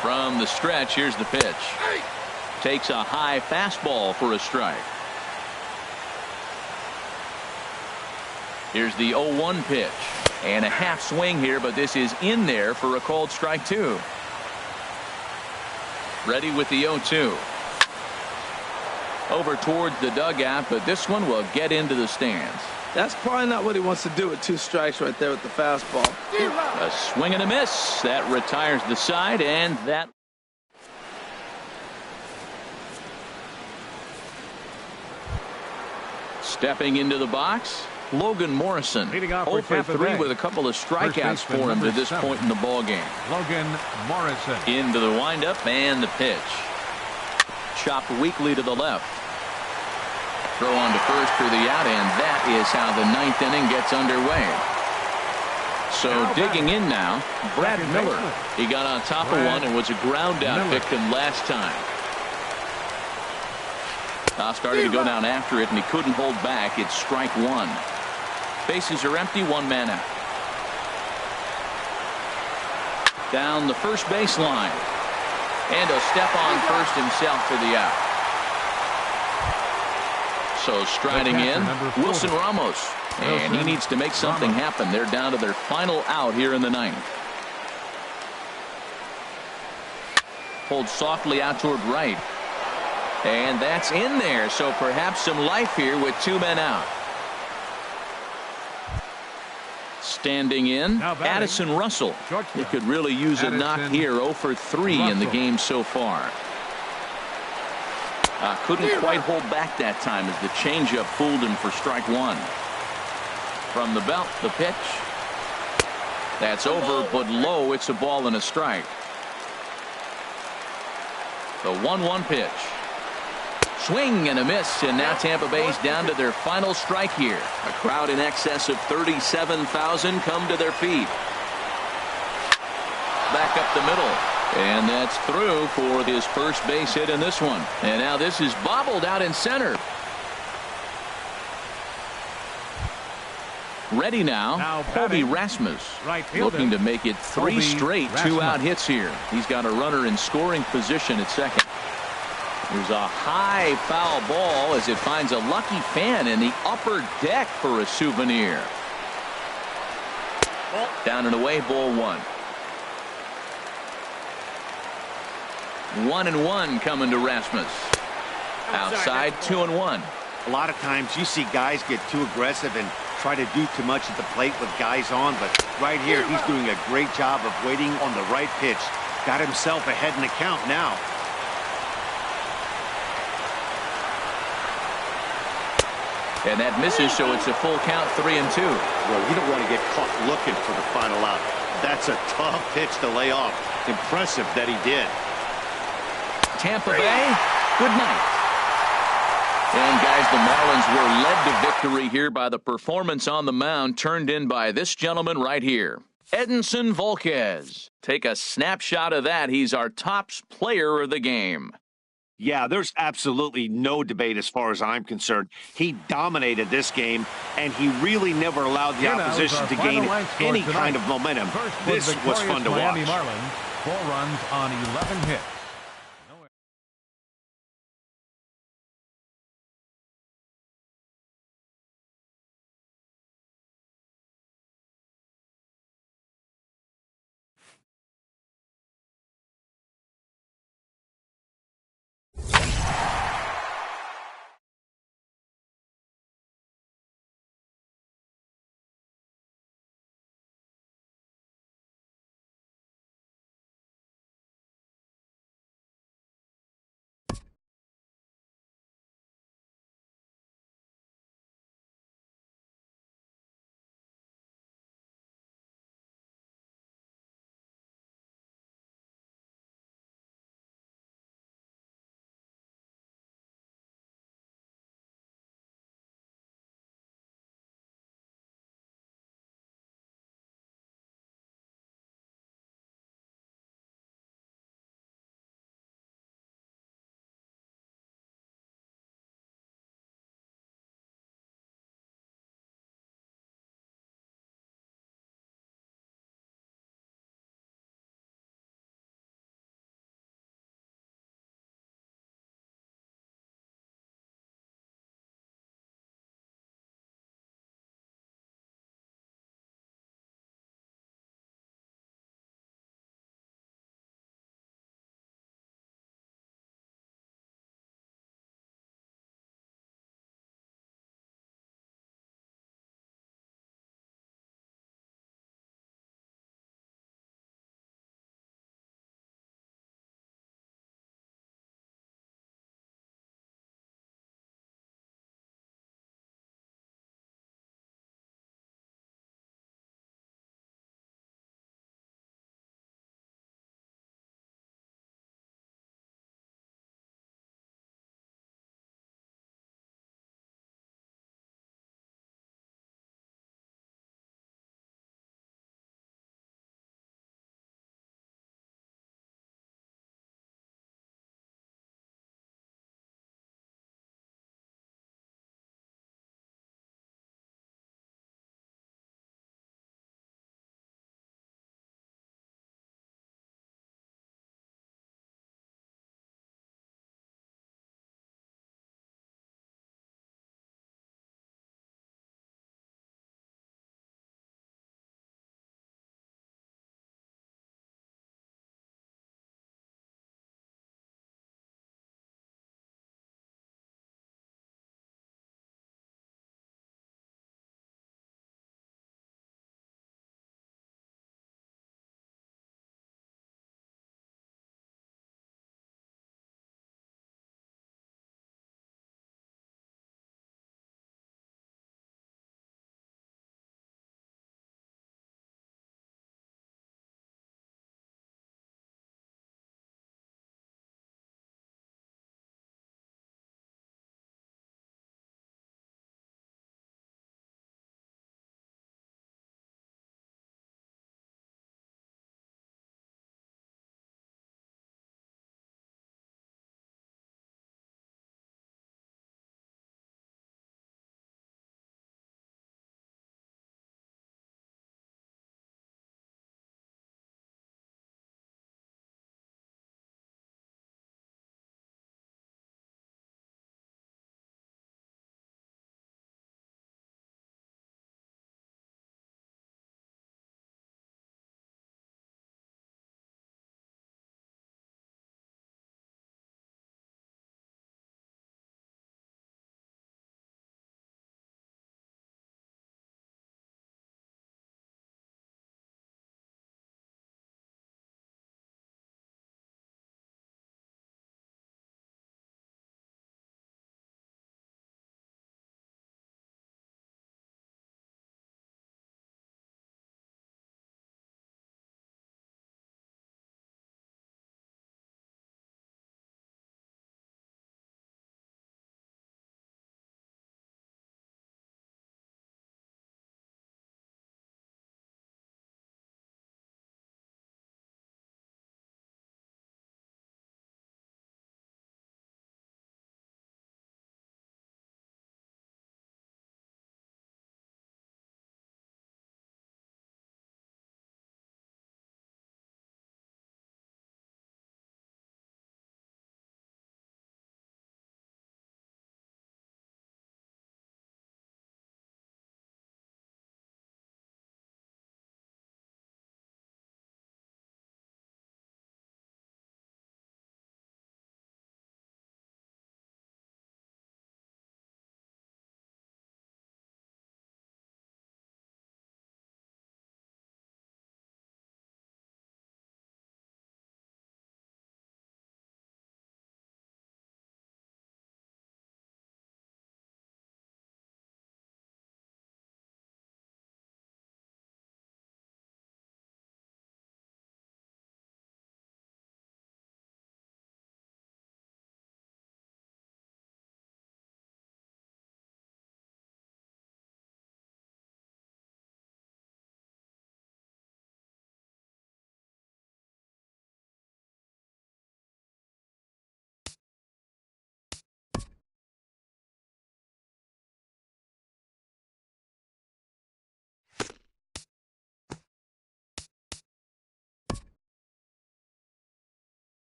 From the stretch, here's the pitch. Takes a high fastball for a strike. Here's the 0-1 pitch. And a half swing here, but this is in there for a called strike 2. Ready with the 0-2. Over towards the dugout, but this one will get into the stands. That's probably not what he wants to do with 2 strikes right there with the fastball. A swing and a miss. That retires the side, and that. Stepping into the box, Logan Morrison. 0 for 3 with a couple of strikeouts for him to this point in the ball game. Logan Morrison. Into the windup and the pitch. Chopped weakly to the left. Throw on to first for the out, and that is how the 9th inning gets underway. So digging in now, Brad Miller. He got on top of one and was a ground out victim last time. Started to go down after it, and he couldn't hold back. It's strike 1. Bases are empty, 1 man out. Down the first baseline. And a step on first himself for the out. So striding in, Wilson Ramos. And he needs to make something happen. They're down to their final out here in the 9th. Pulled softly out toward right. And that's in there. So perhaps some life here with 2 men out. Standing in, Addison Russell. He could really use a knock here. 0 for 3 in the game so far. Couldn't quite hold back that time as the changeup fooled him for strike 1. From the belt, the pitch. That's over, but low. It's a ball and a strike. The 1-1 pitch. Swing and a miss, and now Tampa Bay's down to their final strike here. A crowd in excess of 37,000 come to their feet. Back up the middle, and that's through for his first base hit in this one. And now this is bobbled out in center. Ready now, Kobe Rasmus, looking to make it 3 straight 2-out hits here. He's got a runner in scoring position at second. There's a high foul ball as it finds a lucky fan in the upper deck for a souvenir. Down and away, ball 1. 1-1 coming to Rasmus. Outside, 2-1. A lot of times you see guys get too aggressive and try to do too much at the plate with guys on, but right here he's doing a great job of waiting on the right pitch. Got himself ahead in the count now. And that misses, so it's a full count, 3-2. Well, you don't want to get caught looking for the final out. That's a tough pitch to lay off. Impressive that he did. Tampa Bay, good night. And guys, the Marlins were led to victory here by the performance on the mound turned in by this gentleman right here, Edinson Volquez. Take a snapshot of that. He's our top player of the game. Yeah, there's absolutely no debate as far as I'm concerned. He dominated this game, and he really never allowed the opposition to gain any kind of momentum. This was fun to watch. Marlins, 4 runs on 11 hits.